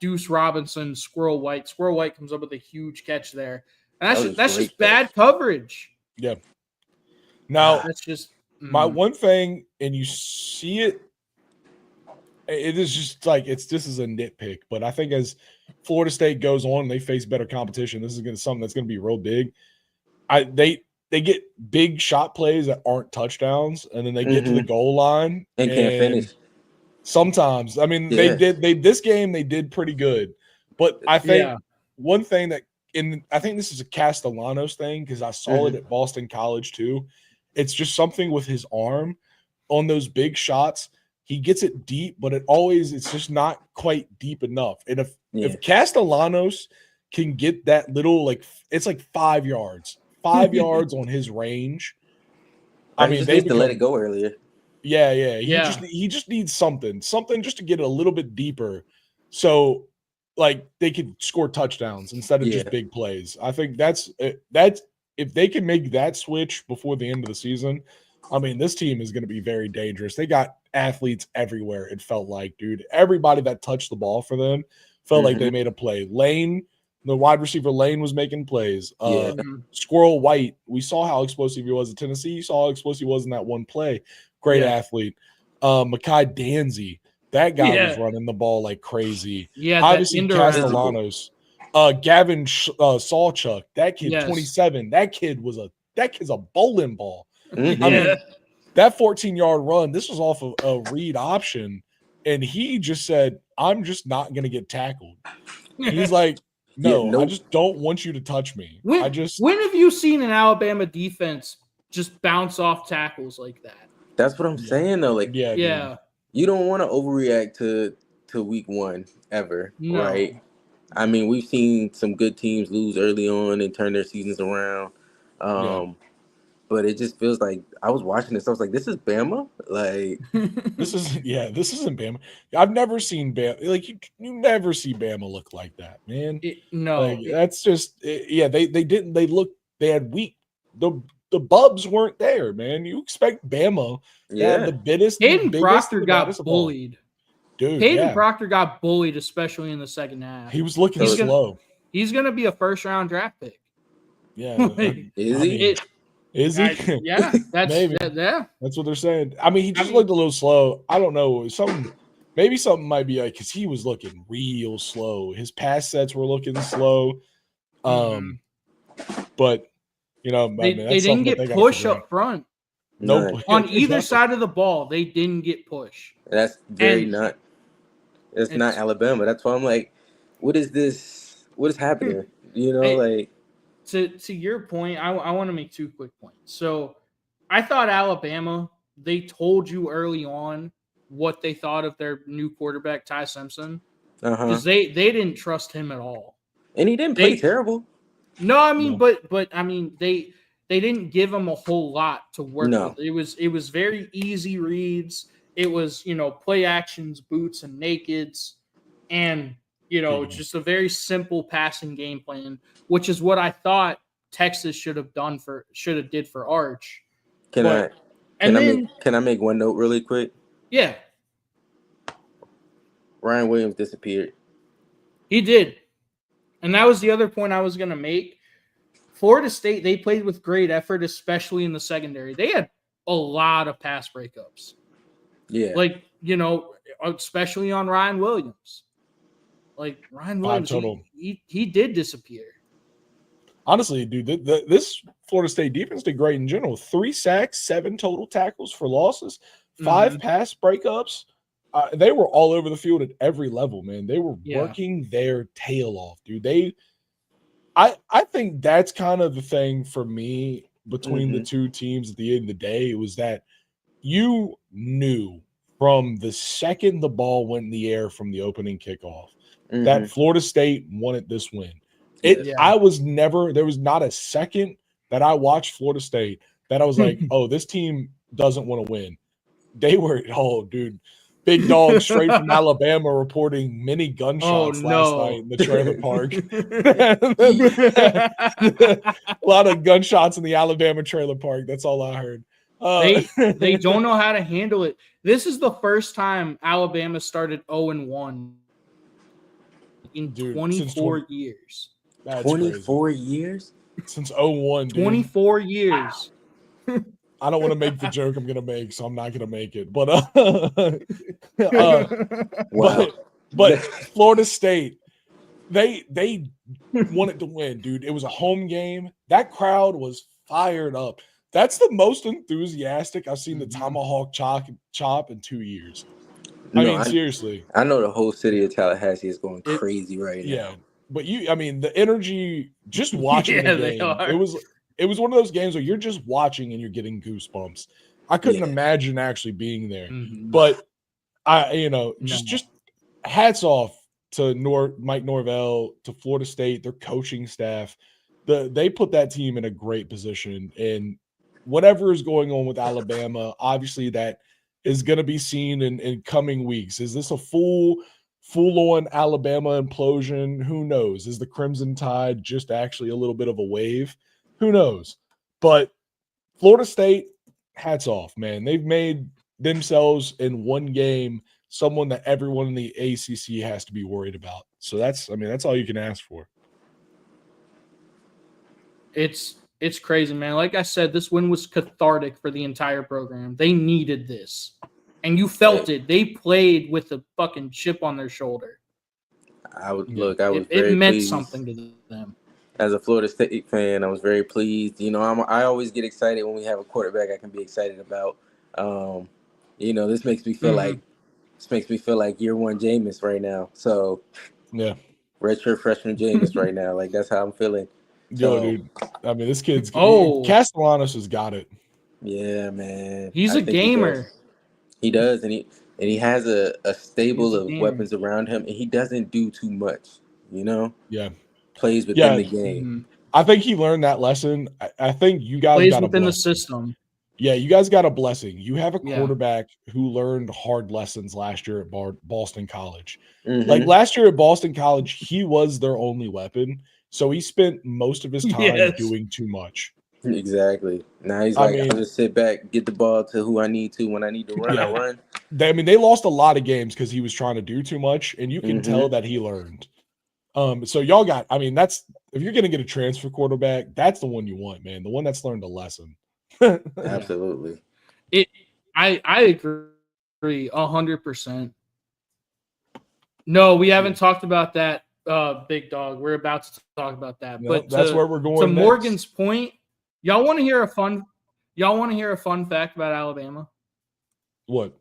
Deuce Robinson, Squirrel White. Squirrel White comes up with a huge catch there. And that's just bad coverage. Yeah. Now, that's just my one thing, and you see it, it is just like this is a nitpick, but I think as Florida State goes on and they face better competition, this is going to something that's going to be real big. They get big shot plays that aren't touchdowns, and then they get to the goal line and can't finish. Sometimes, I mean, they did pretty good, but I think one thing I think this is a Castellanos thing, because I saw it at Boston College too. It's just something with his arm on those big shots. He gets it deep, but it's just not quite deep enough. And if Castellanos can get that little, it's like 5 yards on his range. I mean, they used to let it go earlier. Yeah. Yeah. He just needs something just to get a little bit deeper, so like they could score touchdowns instead of just Yeah. big plays. I think that's if they can make that switch before the end of the season. I mean, this team is going to be very dangerous. They got athletes everywhere. It felt like, dude, everybody that touched the ball for them felt like they made a play. Lane, the wide receiver Lane was making plays. Yeah. Squirrel White, we saw how explosive he was at Tennessee. You saw how explosive he was in that one play. Great athlete. Makai Danzy, that guy was running the ball like crazy. Yeah, obviously Castellanos, Gavin Sawchuk, that kid 27. That kid's a bowling ball. I mean, that 14-yard run, this was off of a read option, and he just said, "I'm just not going to get tackled." He's like, "No, I just don't want you to touch me." When have you seen an Alabama defense just bounce off tackles like that? That's what I'm saying though. Like, you don't want to overreact to week one ever, right? I mean, we've seen some good teams lose early on and turn their seasons around. But it just feels like I was watching this. I was like, this is Bama? Like this isn't Bama. I've never seen Bama. Like you never see Bama look like that, man. That's just they had weak. The Bubs weren't there, man. You expect Bama to have the biggest. Hayden Proctor got bullied. Dude, Hayden Proctor got bullied, especially in the second half. He was looking slow. He's gonna be a first-round draft pick. Yeah, is he? Is he? Yeah, that's maybe. That's what they're saying. I mean, he just looked a little slow. I don't know. Maybe something might be like because he was looking real slow. His pass sets were looking slow. But you know, they didn't get push up front. No, on either side of the ball, they didn't get push. That's not. It's not Alabama. That's why I'm like, what is this? What is happening? You know, like. To your point, I want to make 2 quick points. So I thought Alabama, they told you early on what they thought of their new quarterback, Ty Simpson, because they didn't trust him at all. And he didn't play terrible. No, I mean, but I mean, they didn't give him a whole lot to work with. It was very easy reads. It was, play actions, boots, and nakeds, and just a very simple passing game plan, which is what I thought Texas should have did for Arch. Can I make one note really quick? Yeah. Ryan Williams disappeared. He did. And that was the other point I was going to make. Florida State, they played with great effort, especially in the secondary. They had a lot of pass breakups. Yeah. Especially on Ryan Williams. Like Ryan Williams, he did disappear. Honestly, dude, this Florida State defense did great in general. 3 sacks, 7 total tackles for losses, 5 pass breakups. They were all over the field at every level, man. They were working their tail off, dude. I think that's kind of the thing for me between the two teams at the end of the day. It was that you knew from the second the ball went in the air from the opening kickoff that Florida State wanted this win. There was not a second that I watched Florida State that I was like, oh, this team doesn't want to win. They were, dude, big dog straight from Alabama reporting many gunshots last night in the trailer park. A lot of gunshots in the Alabama trailer park. That's all I heard. They don't know how to handle it. This is the first time Alabama started 0-1 in 24 years. 24 years? Since 01, dude. 24 years. I don't want to make the joke I'm going to make, so I'm not going to make it. But but Florida State, they wanted to win, dude. It was a home game. That crowd was fired up. That's the most enthusiastic I've seen the Tomahawk chop in 2 years. Seriously. I know the whole city of Tallahassee is going crazy right now. Yeah, but the energy, just watching the game, it was one of those games where you're just watching and you're getting goosebumps. I couldn't imagine actually being there, but just hats off to Mike Norvell, to Florida State, their coaching staff. They put that team in a great position, and whatever is going on with Alabama, obviously that is going to be seen in coming weeks? Is this a full-on Alabama implosion? Who knows? Is the Crimson Tide just actually a little bit of a wave? Who knows? But Florida State, hats off, man. They've made themselves in one game someone that everyone in the ACC has to be worried about. So that's all you can ask for. It's crazy, man. Like I said, this win was cathartic for the entire program. They needed this. And you felt it. They played with a fucking chip on their shoulder. It meant pleased. Something to them. As a Florida State fan, I was very pleased. You know, I always get excited when we have a quarterback I can be excited about. This makes me feel like year one Jameis right now. So yeah, redshirt freshman Jameis right now. Like that's how I'm feeling. Dude. I mean, this kid's Castellanos has got it. Yeah, man. He's a gamer. He does, and he has a stable of weapons around him, and he doesn't do too much. You know. Yeah. Plays within the game. Mm-hmm. I think he learned that lesson. I think you guys plays got within a the system. Yeah, you guys got a blessing. You have a quarterback who learned hard lessons last year at Boston College. Mm-hmm. Like last year at Boston College, he was their only weapon. So he spent most of his time doing too much. Exactly. Now he's I'll just sit back, get the ball to who I need to when I need to run. I run. They lost a lot of games because he was trying to do too much, and you can tell that he learned. So y'all got, that's, if you're going to get a transfer quarterback, that's the one you want, man. The one that's learned a lesson. Absolutely. I agree 100%. No, we haven't talked about that, big dog. We're about to talk about that. But that's where we're going. To next. Morgan's point, y'all want to hear a fun fact about Alabama? What?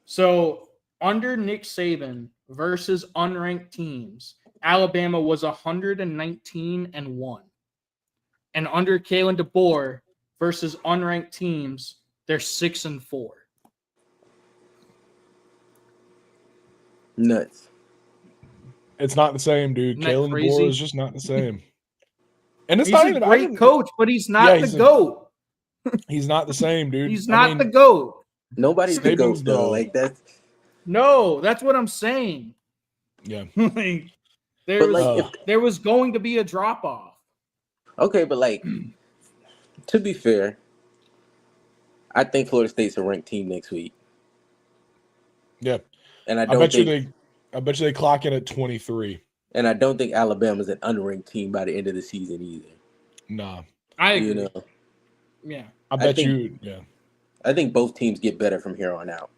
So under Nick Saban versus unranked teams, Alabama was 119-1. And under Kalen DeBoer versus unranked teams, they're 6-4. Nuts. It's not the same, dude. Kalen DeBoer is just not the same. And it's he's not a even great coach, but he's not the GOAT. He's not the same, dude. He's not the GOAT. Nobody's the GOAT, though. Like that's. No, that's what I'm saying. Yeah. There was going to be a drop off. Okay, but to be fair, I think Florida State's a ranked team next week. Yeah. And I bet you they clock in at 23. And I don't think Alabama's an unranked team by the end of the season either. Nah. I agree. Yeah. I think both teams get better from here on out.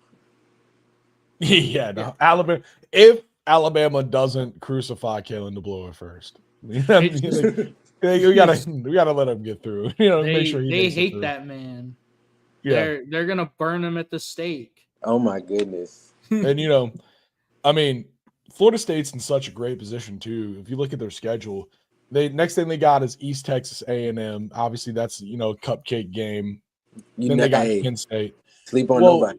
Yeah, no. Alabama, if Alabama doesn't crucify Kalen DeBoer first. we gotta let him get through. Make sure they hate that man. Yeah. They're gonna burn him at the stake. Oh my goodness. And Florida State's in such a great position too. If you look at their schedule, next thing they got is East Texas A&M. Obviously, that's cupcake game. Then they got Penn State. Sleep on nobody.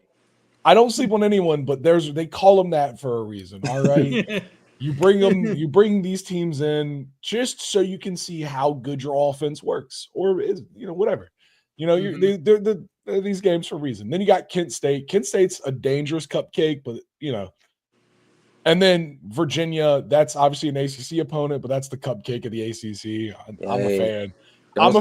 I don't sleep on anyone, but they call them that for a reason. All right, you bring these teams in just so you can see how good your offense works, or is whatever. They're these games for a reason. Then you got Kent State. Kent State's a dangerous cupcake, but and then Virginia. That's obviously an ACC opponent, but that's the cupcake of the ACC. I'm a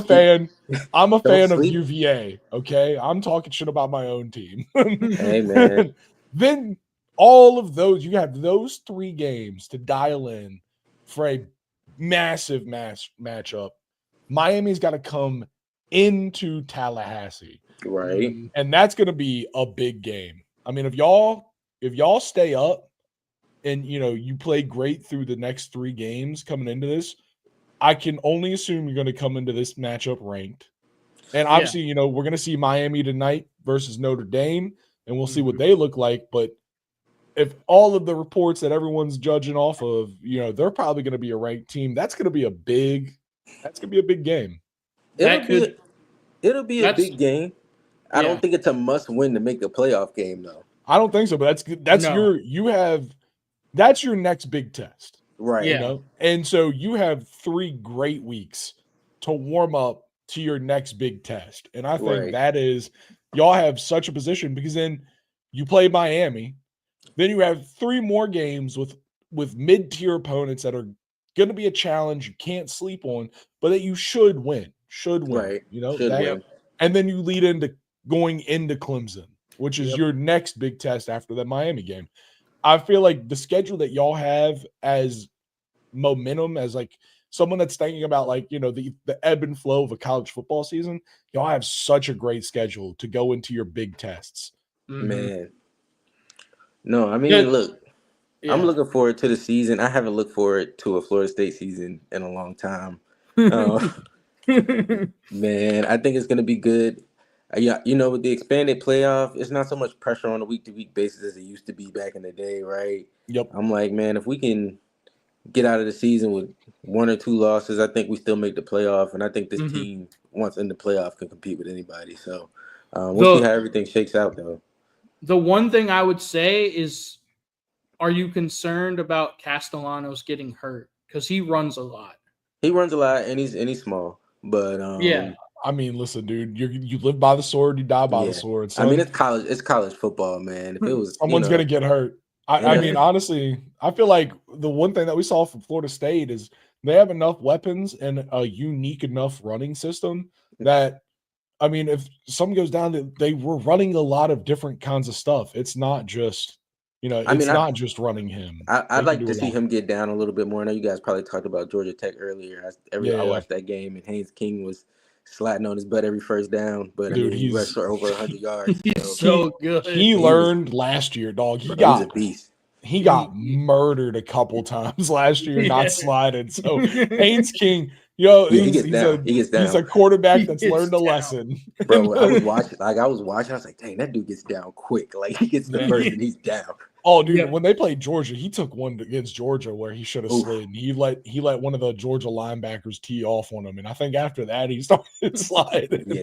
fan. I'm a fan of UVA. Okay, I'm talking shit about my own team. Hey man. Then all of those, you have those 3 games to dial in for a massive matchup. Miami's got to come into Tallahassee, right? And that's going to be a big game. If y'all stay up and you play great through the next 3 games coming into this, I can only assume you're going to come into this matchup ranked. And obviously, we're going to see Miami tonight versus Notre Dame, and we'll see what they look like. But if all of the reports that everyone's judging off of, they're probably going to be a ranked team, that's going to be a big game. It'll be a big game. I don't think it's a must win to make the playoff game, though. I don't think so, but that's your next big test. Right. And so you have 3 great weeks to warm up to your next big test. And I think Right. that is, y'all have such a position because then you play Miami, then you have 3 more games with mid-tier opponents that are going to be a challenge you can't sleep on, but that you should win. Right. You know, Should that, win. and then you lead into going into Clemson, which is your next big test after that Miami game. I feel like the schedule that y'all have as momentum, as like someone that's thinking about like, you know, the ebb and flow of a college football season, y'all have such a great schedule to go into your big tests. Man. No, I mean, look, I'm looking forward to the season. I haven't looked forward to a Florida State season in a long time. Man, I think it's going to be good. Yeah, you know, with the expanded playoff, it's not so much pressure on a week-to-week basis as it used to be back in the day, right? Yep. I'm like, man, if we can get out of the season with 1 or 2 losses, I think we still make the playoff, and I think this team, once in the playoff, can compete with anybody. So we'll see how everything shakes out, though. The one thing I would say is, are you concerned about Castellanos getting hurt? Because he runs a lot. He runs a lot, and he's small, but I mean, listen, dude, you live by the sword, you die by the sword. I mean, it's college football, man. If it was, someone's gonna get hurt. I mean, honestly, I feel like the one thing that we saw from Florida State is they have enough weapons and a unique enough running system that, I mean, if something goes down, they were running a lot of different kinds of stuff. It's not just, you know, not just running him. I'd like to see him get down a little bit more. I know you guys probably talked about Georgia Tech earlier. I watched that game, and Haynes King was slatting on his butt every first down, but dude, he rushed for over 100 yards. He's so good. He learned last year, dog. He was a beast. He got murdered a couple times last year, not sliding. So Haynes King, he gets down. He's a quarterback that's learned a lesson. Bro, I was watching. I was like, dang, that dude gets down quick. Like he gets the first and he's down. Oh, dude, when they played Georgia, he took one against Georgia where he should have slid. And he let one of the Georgia linebackers tee off on him. And I think after that he started sliding.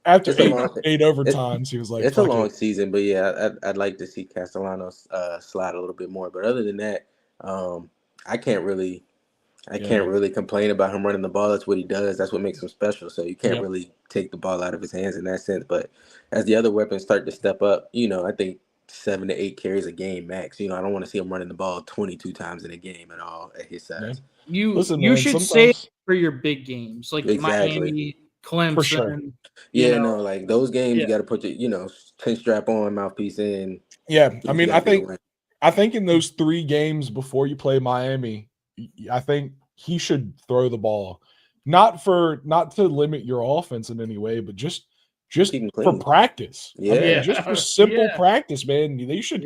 After 8 overtimes, he was like, it's a long season, but yeah, I'd like to see Castellanos slide a little bit more. But other than that, I can't really complain about him running the ball. That's what he does. That's what makes him special. So you can't really take the ball out of his hands in that sense. But as the other weapons start to step up, I think 7 to 8 carries a game max. I don't want to see him running the ball 22 times in a game at all at his size. You should save for your big games like Miami, Clemson. For sure. Like those games you got to put your 10 strap on, mouthpiece in. Yeah, I mean, I think in those 3 games before you play Miami, I think he should throw the ball, not to limit your offense in any way, but just for practice. Yeah, I mean, just for simple practice, man. They should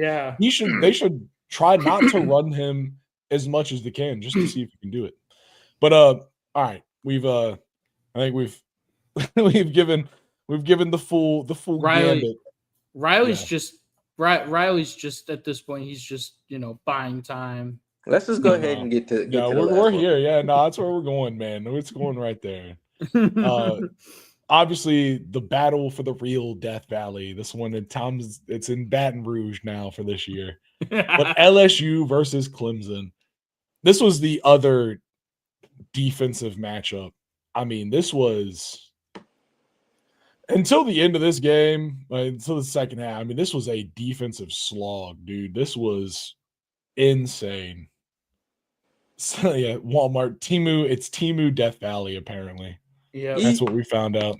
try not to run him as much as they can, just to see if you can do it. But all right, I think we've given the full gambit. Riley's just at this point, he's just buying time. Let's just go ahead and get to we're here. Yeah, no, that's where we're going, man. It's going right there. Obviously, the battle for the real Death Valley. This one it's in Baton Rouge now for this year. But LSU versus Clemson. This was the other defensive matchup. I mean, this was until the end of this game, until the second half. I mean, this was a defensive slog, dude. This was insane. So yeah, Walmart, Temu, it's Temu Death Valley, apparently. Yeah. That's what we found out.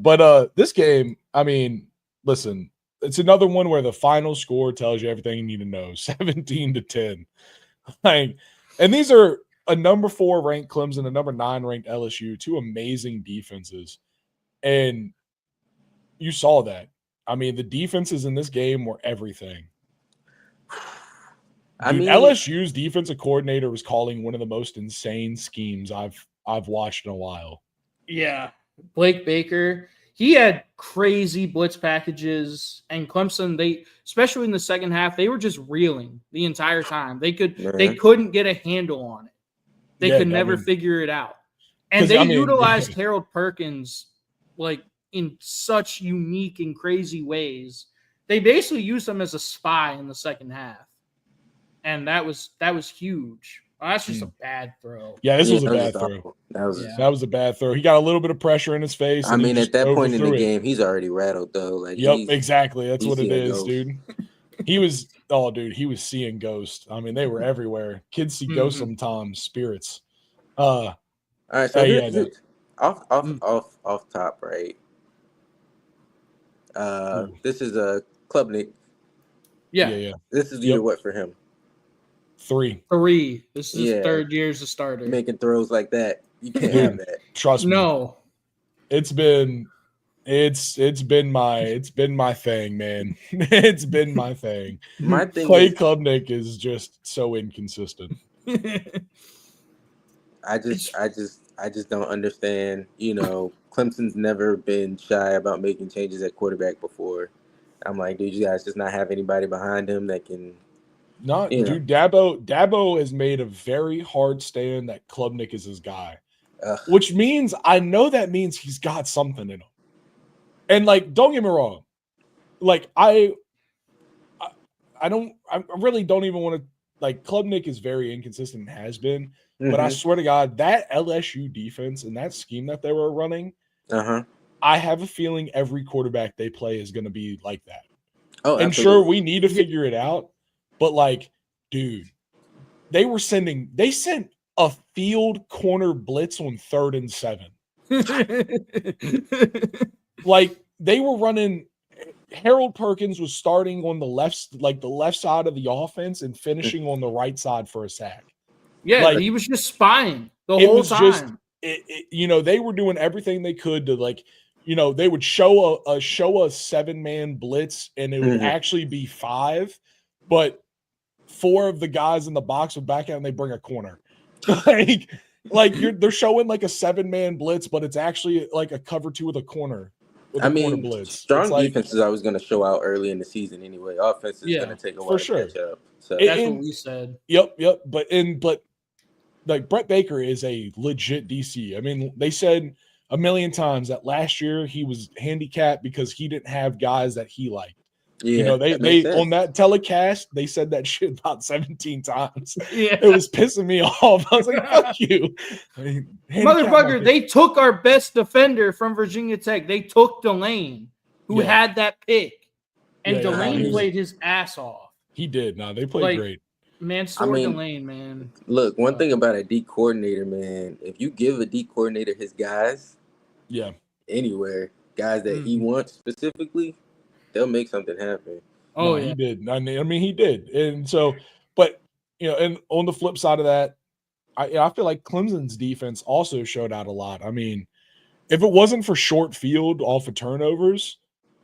But this game, I mean, listen, it's another one where the final score tells you everything you need to know. 17-10. And these are a number 4 ranked Clemson, a number 9 ranked LSU, 2 amazing defenses. And you saw that. I mean, the defenses in this game were everything. LSU's defensive coordinator was calling one of the most insane schemes I've watched in a while. Yeah. Blake Baker, he had crazy blitz packages, and Clemson, especially in the second half, they were just reeling the entire time. They couldn't get a handle on it. They could never figure it out. And they utilized Harold Perkins like in such unique and crazy ways. They basically used him as a spy in the second half. And that was huge. Oh, that's just a bad throw. Yeah, this was a that bad just throw. awful. That was That was a bad throw. He got a little bit of pressure in his face. I and he mean, just at that point in the overthrew it. game, he's already rattled though. Like, Yep, exactly. That's he's what it seeing is, ghosts. dude. He was he was seeing ghosts. I mean, they were everywhere. Kids see ghosts sometimes, spirits. All right, so yeah, off top, right? This is a Klubnik. Yeah. This is year what for him? 3. This is his third year as a starter. Making throws like that, you can't have that. Trust me. No. It's been my thing, man. It's been my thing. My thing Clay Klubnik is just so inconsistent. I just don't understand. You know, Clemson's never been shy about making changes at quarterback before. I'm like, dude, you guys just not have anybody behind him that can. Dude, Dabo has made a very hard stand that Klubnik is his guy, which means I know that means he's got something in him. And like, don't get me wrong, like I really don't even want to like Klubnik is very inconsistent and has been, but I swear to God, that LSU defense and that scheme that they were running, I have a feeling every quarterback they play is going to be like that. Oh, and absolutely. sure, we need to figure it out, but like, dude, they sent a field corner blitz on 3rd and 7. Like they were running. Harold Perkins was starting on the left side of the offense and finishing on the right side for a sack. Yeah, like, he was just spying the whole time. They were doing everything they could to they would show a 7-man blitz and it would actually be 5, but 4 of the guys in the box would back out and they bring a corner. They're showing like a 7-man blitz, but it's actually like a cover 2 with a corner. Corner blitz. Strong defense is always going to show out early in the season anyway. Offense is going to take a while to catch up. So that's what we said. Yep. But like Brett Baker is a legit DC. I mean, they said a million times that last year he was handicapped because he didn't have guys that he liked. Yeah, they on that telecast, they said that shit about 17 times. Yeah. It was pissing me off. I was like, fuck you. Motherfucker, they took our best defender from Virginia Tech. They took Delane, who had that pick. And Delane played his ass off. He did. No, they played great. Man, Delane, man. Look, one thing about a D coordinator, man, if you give a D coordinator his guys, anywhere, guys that he wants specifically, they'll make something happen. He did. I mean, he did. And so, but, and on the flip side of that, I feel like Clemson's defense also showed out a lot. I mean, if it wasn't for short field off of turnovers,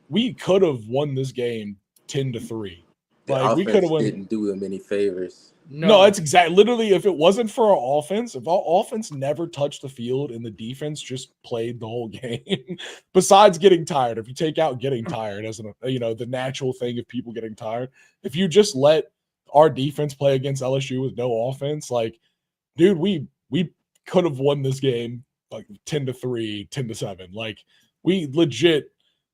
we could have won this game 10-3. Like we could have didn't do them any favors. No, that's exactly. Literally, if it wasn't for our offense, if our offense never touched the field and the defense just played the whole game, besides getting tired, if you take out getting tired as the natural thing of people getting tired, if you just let our defense play against LSU with no offense, like, dude, we could have won this game like 10-3, 10-7. Like, we legit,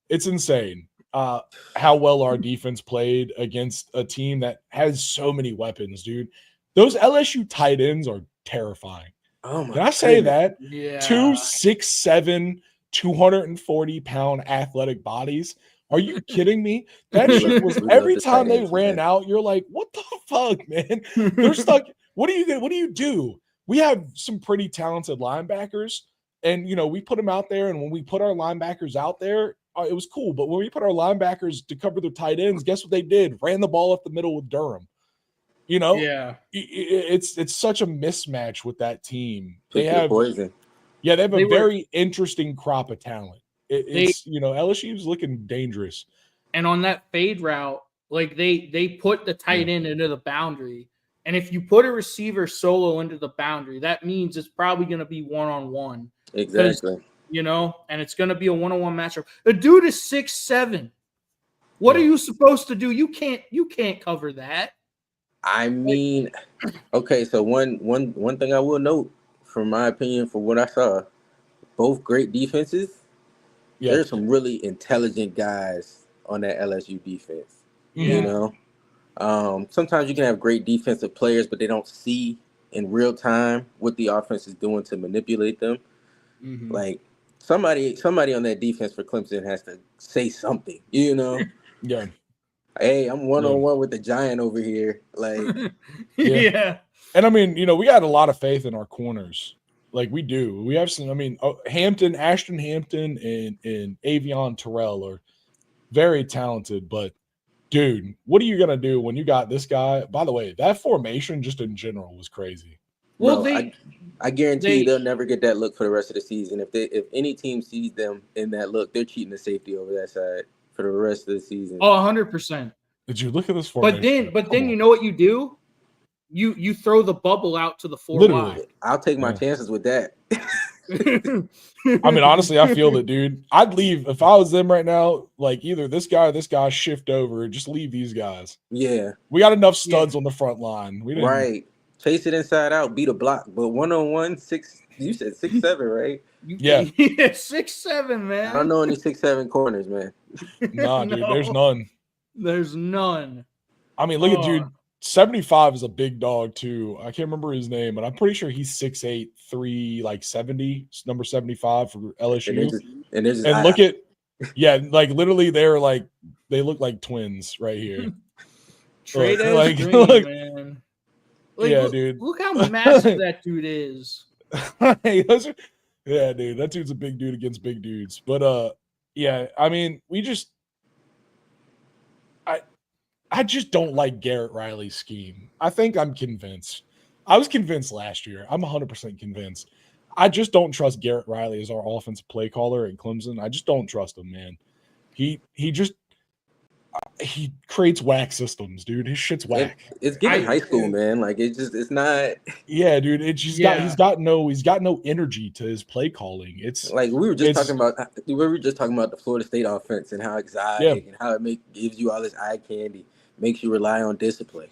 it's insane. How well our defense played against a team that has so many weapons, dude. Those LSU tight ends are terrifying. Oh my! Can I say that? Yeah. 2 6'7", 240-pound athletic bodies. Are you kidding me? That shit was every time they ran out, you're like, what the fuck, man? They're stuck. What do you do? We have some pretty talented linebackers, and we put them out there, and when we put our linebackers out there, it was cool. But when we put our linebackers to cover their tight ends, guess what they did? Ran the ball up the middle with Durham. Yeah. It's such a mismatch with that team. They have poison. Yeah, they have a very interesting crop of talent. LSU's looking dangerous. And on that fade route, like they put the tight end into the boundary. And if you put a receiver solo into the boundary, that means it's probably going to be one-on-one. Exactly. And it's going to be a one-on-one matchup. The dude is 6'7". What are you supposed to do? You can't cover that. I mean, okay, so one thing I will note, from my opinion, for what I saw, both great defenses. Yeah. There's some really intelligent guys on that LSU defense. Yeah. Sometimes you can have great defensive players, but they don't see in real time what the offense is doing to manipulate them. Mm-hmm. Like somebody on that defense for Clemson has to say something, you know? Yeah. Hey, I'm one-on-one with the giant over here. Like, Yeah. And I mean, we got a lot of faith in our corners. Like we do. We have some, Ashton Hampton and Avion Terrell are very talented, but dude, what are you gonna do when you got this guy? By the way, that formation just in general was crazy. Well, bro, I guarantee you they'll never get that look for the rest of the season. If any team sees them in that look, they're cheating the safety over that side for the rest of the season. Oh, 100%. Did you look at this formation? But then you know what you do? You throw the bubble out to the 4 Literally. wide. I'll take my chances with that. I mean, honestly, I feel that, dude. I'd leave if I was them right now. Like either this guy or this guy shift over. Just leave these guys. Yeah, we got enough studs on the front line. We didn't, right. Chase it inside out, beat a block, but 1-on-1, 6. You said 6'7", right? Yeah, 6'7", man. I don't know any 6'7" corners, man. Nah, dude, there's none. There's none. I mean, look at dude. 75 is a big dog too. I can't remember his name, but I'm pretty sure he's 6'8", 370, number 75 for LSU. And look at, like literally they look like twins right here. Trade like, Green, man. Like, yeah, look, dude. Look how massive that dude is. Yeah, dude. That dude's a big dude against big dudes. But yeah, I mean, I just don't like Garrett Riley's scheme. I think I'm convinced. I was convinced last year. I'm 100% convinced. I just don't trust Garrett Riley as our offensive play caller at Clemson. I just don't trust him, man. He creates whack systems, dude. His shit's whack. It's giving high school, man. Like it's not. Yeah, dude. He's got no energy to his play calling. It's like we were just talking about the Florida State offense and how exotic and how it gives you all this eye candy, makes you rely on discipline.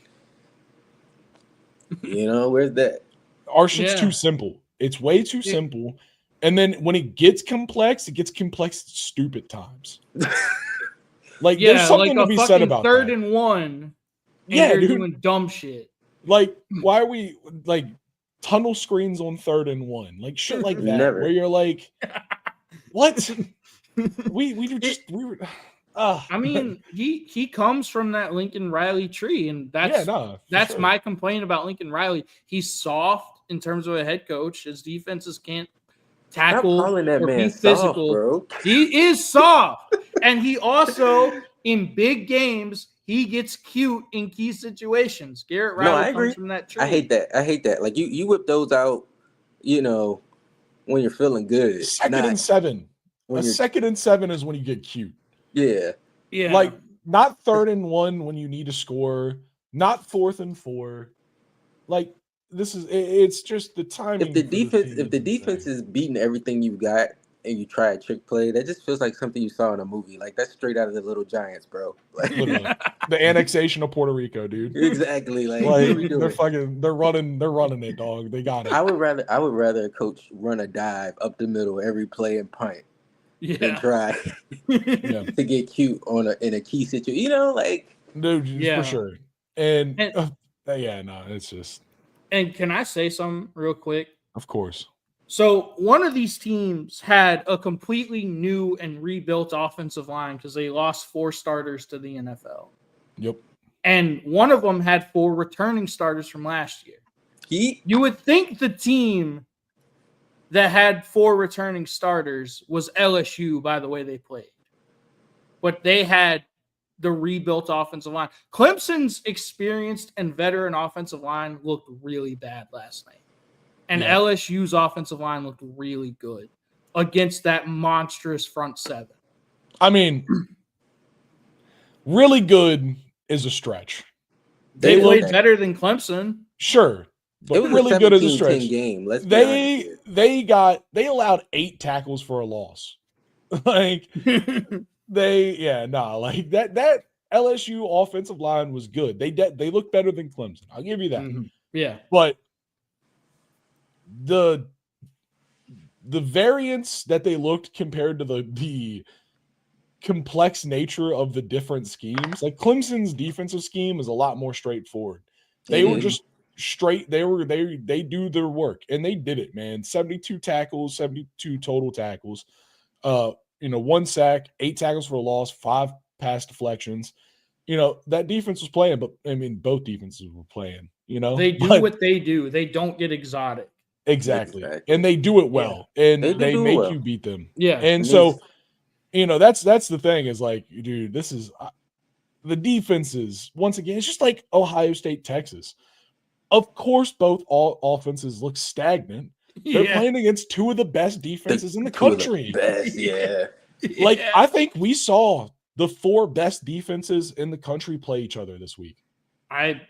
Where's that? Our shit's too simple. It's way too simple. And then when it gets complex at stupid times. Like there's something to be said about third that. and 1. You're doing dumb shit. Like, why are we like tunnel screens on 3rd and 1? Like shit like that. Never. Where you're like, what? we were. I mean, he comes from that Lincoln Riley tree, and that's my complaint about Lincoln Riley. He's soft in terms of a head coach. His defenses can't tackle or be physical. Bro. He is soft, and he also in big games he gets cute in key situations. Garrett Riley comes from that tree. I hate that. Like you whip those out, when you're feeling good. Second and 7. Second and 7 is when you get cute. Yeah. Like not 3rd and 1 when you need to score, not 4th and 4. Like it's just the timing. If the defense is beating everything you've got and you try a trick play, that just feels like something you saw in a movie. Like that's straight out of the Little Giants, bro. Like the annexation of Puerto Rico, dude. Exactly. Like they're running it, dog. They got it. I would rather a coach run a dive up the middle every play and punt. And try to get cute in a key situation, dude, for sure. And it's just. And can I say something real quick? Of course. So one of these teams had a completely new and rebuilt offensive line because they lost 4 starters to the NFL. Yep. And one of them had 4 returning starters from last year. You would think the team that had 4 returning starters was LSU by the way they played. But they had the rebuilt offensive line. Clemson's experienced and veteran offensive line looked really bad last night. And LSU's offensive line looked really good against that monstrous front 7. I mean, really good is a stretch. They played better than Clemson. Sure. But really good as a stretch. Game. They allowed 8 tackles for a loss. Like that LSU offensive line was good. They looked better than Clemson. I'll give you that. Mm-hmm. Yeah. But the variance that they looked compared to the complex nature of the different schemes, like Clemson's defensive scheme is a lot more straightforward. They were just straight. They do their work, and they did it, man. 72 tackles, 72 total tackles. 1 sack, 8 tackles for a loss, 5 pass deflections. That defense was playing, but I mean, both defenses were playing. They do what they do. They don't get exotic. Exactly. And they do it well, and they make you beat them. Yeah. And so, that's the thing is like, dude, this is the defenses. Once again, it's just like Ohio State, Texas. Of course, both all offenses look stagnant. They're playing against 2 of the best defenses in the country. Like, I think we saw the 4 best defenses in the country play each other this week. I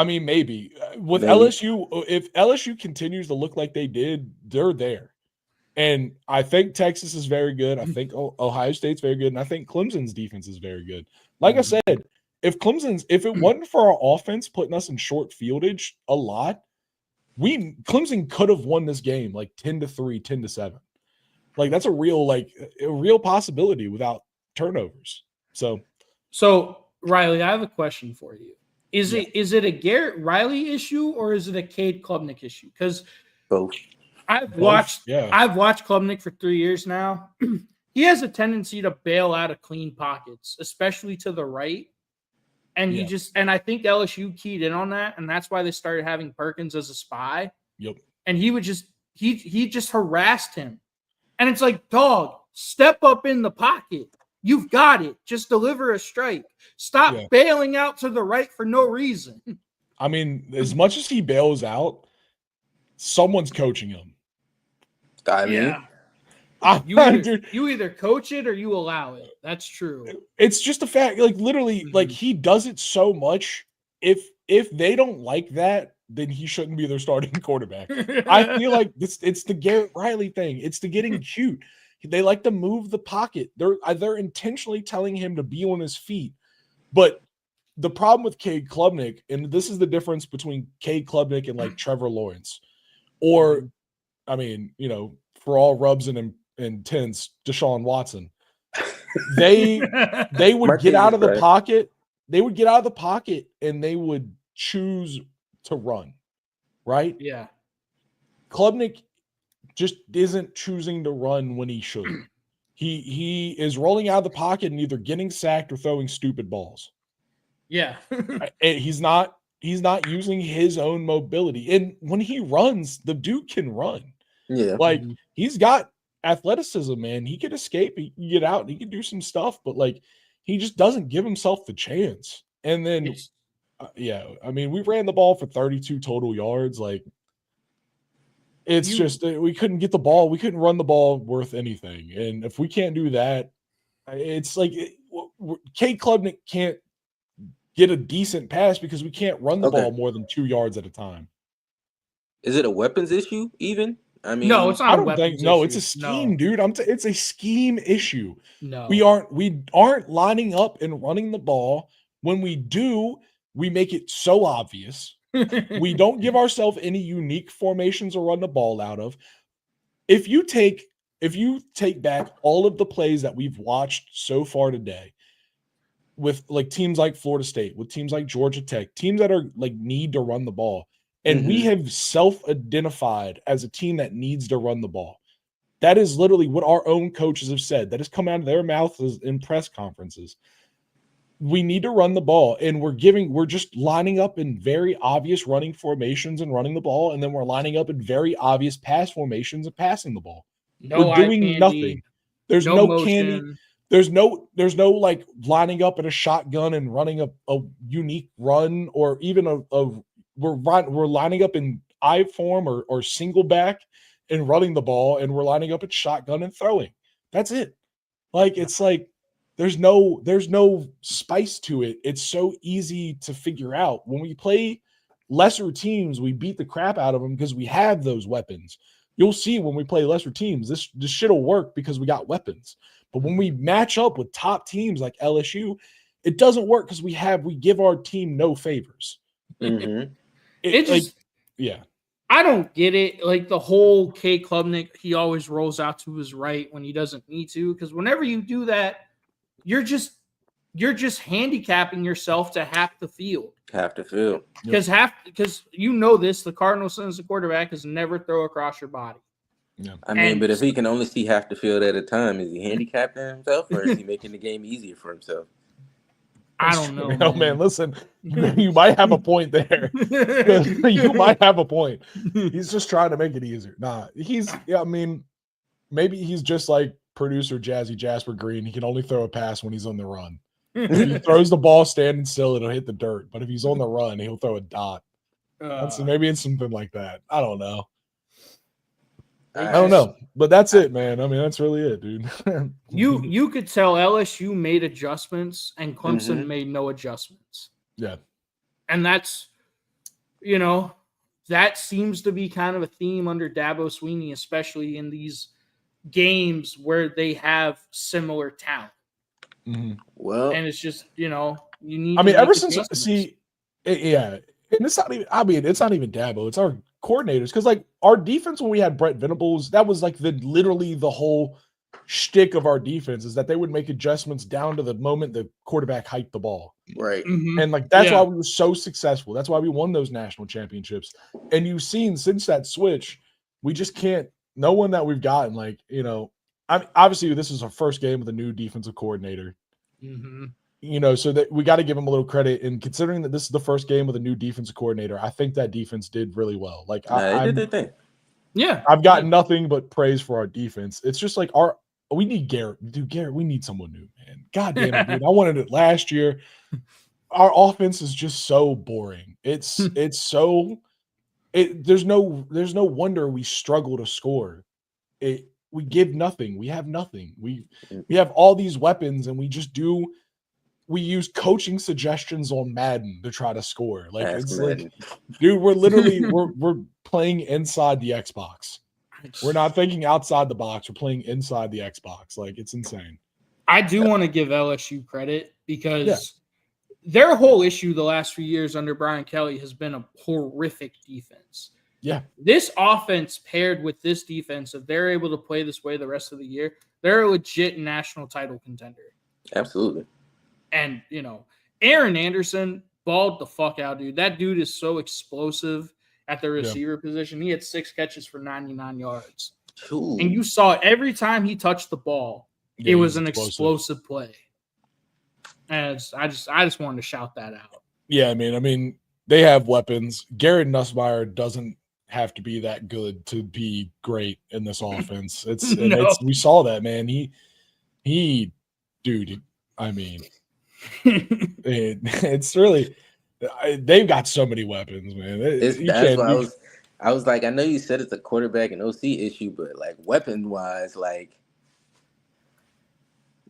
mean, maybe with LSU, if LSU continues to look like they did, they're there. And I think Texas is very good. I think Ohio State's very good. And I think Clemson's defense is very good. Like I said, if it wasn't for our offense putting us in short fieldage a lot, Clemson could have won this game like 10-3, 10-7. Like, that's a real possibility without turnovers. So Riley, I have a question for you. Is it a Garrett Riley issue or is it a Cade Klubnik issue? Because both. I've watched Klubnik for 3 years now. He has a tendency to bail out of clean pockets, especially to the right. And and I think LSU keyed in on that, and that's why they started having Perkins as a spy. Yep. And he would he just harassed him. And it's like, dog, step up in the pocket. You've got it. Just deliver a strike. Stop bailing out to the right for no reason. I mean, as much as he bails out, someone's coaching him. You either coach it or you allow it. That's true. It's just a fact. Like, literally, like, he does it so much. If they don't like that, then he shouldn't be their starting quarterback. I feel like it's the Garrett Riley thing. It's the getting cute. They like to move the pocket. They're intentionally telling him to be on his feet. But the problem with Cade Klubnik, and this is the difference between Cade Klubnik and like Trevor Lawrence, or I mean, for all rubs and tints, Deshaun Watson. They would get out of the pocket. They would get out of the pocket and they would choose to run, right? Yeah. Klubnik just isn't choosing to run when he should. He is rolling out of the pocket and either getting sacked or throwing stupid balls. Yeah. He's not using his own mobility. And when he runs, the dude can run. Yeah. Like, he's got athleticism, man. He can escape, he can get out, he can do some stuff, but like, he just doesn't give himself the chance. And then I mean, we ran the ball for 32 total yards. Like, it's just we couldn't get the ball. We couldn't run the ball worth anything. And if we can't do that, it's like Cade Klubnik can't get a decent pass because we can't run the ball more than 2 yards at a time. Is it a weapons issue even? I mean, no, it's not. I don't think. No, it's a scheme, dude. It's a scheme issue. No, we aren't lining up and running the ball. When we do, we make it so obvious. We don't give ourselves any unique formations to run the ball out of. If you take back all of the plays that we've watched so far today, with like teams like Florida State, with teams like Georgia Tech, teams that are like need to run the ball. And we have self-identified as a team that needs to run the ball. That is literally what our own coaches have said. That has come out of their mouths in press conferences. We need to run the ball, and we're just lining up in very obvious running formations and running the ball, and then we're lining up in very obvious pass formations and passing the ball. We're doing nothing. There's no candy. There's no like lining up in a shotgun and running a unique run, or even we're lining up in I form or single back and running the ball, and we're lining up at shotgun and throwing. That's it. Like, it's like there's no spice to it. It's so easy to figure out. When we play lesser teams, we beat the crap out of them because we have those weapons. You'll see when we play lesser teams, this shit'll work because we got weapons. But when we match up with top teams like LSU, it doesn't work because we give our team no favors. Mm-hmm. I don't get it. Like, the whole Cade Klubnik, he always rolls out to his right when he doesn't need to. Because whenever you do that, you're just handicapping yourself to half the field. Half the field. Because the Cardinals since the quarterback is never throw across your body. Yeah. I mean, but if he can only see half the field at a time, is he handicapping himself or is he making the game easier for himself? I don't know. Oh man, listen, you might have a point there. You might have a point. He's just trying to make it easier. I mean, maybe he's just like producer Jazzy Jasper Green. He can only throw a pass when he's on the run. If he throws the ball standing still, it'll hit the dirt. But if he's on the run, he'll throw a dot. Maybe it's something like that. I don't know. I don't know, but that's it, man. I mean, that's really it, dude. You could tell LSU made adjustments and Clemson made no adjustments. Yeah. And that's, that seems to be kind of a theme under Dabo Swinney, especially in these games where they have similar talent. Mm-hmm. Well, and it's just, you need. I mean, ever since and it's not even. I mean, it's not even Dabo. It's our coordinators, because like our defense when we had Brett Venables, that was like literally the whole shtick of our defense is that they would make adjustments down to the moment the quarterback hiked the ball. Right. Mm-hmm. And like that's why we were so successful. That's why we won those national championships. And you've seen since that switch, we just can't. No one that we've gotten, like, I mean, obviously this is our first game with a new defensive coordinator. Mm-hmm. So that we got to give him a little credit. And considering that this is the first game with a new defensive coordinator, I think that defense did really well. Like, they did their thing. Yeah, I've got nothing but praise for our defense. It's just like we need Garrett. Dude, Garrett, we need someone new, man. God damn it, dude. I wanted it last year. Our offense is just so boring. There's no wonder we struggle to score. We give nothing. We have nothing. We have all these weapons, and we use coaching suggestions on Madden to try to score. Like it's like, dude, we're literally we're playing inside the Xbox. We're not thinking outside the box. We're playing inside the Xbox. Like it's insane. I do want to give LSU credit because their whole issue the last few years under Brian Kelly has been a horrific defense. Yeah. This offense paired with this defense, if they're able to play this way the rest of the year, they're a legit national title contender. Absolutely. And, Aaron Anderson balled the fuck out, dude. That dude is so explosive at the receiver position. He had 6 catches for 99 yards. Ooh. And you saw every time he touched the ball, it was an explosive play. And I just wanted to shout that out. Yeah, I mean, they have weapons. Garrett Nussmeier doesn't have to be that good to be great in this offense. We saw that, man. He, dude. I mean, it's really they've got so many weapons, man. That's why I was like, I know you said it's a quarterback and OC issue, but like weapon wise, like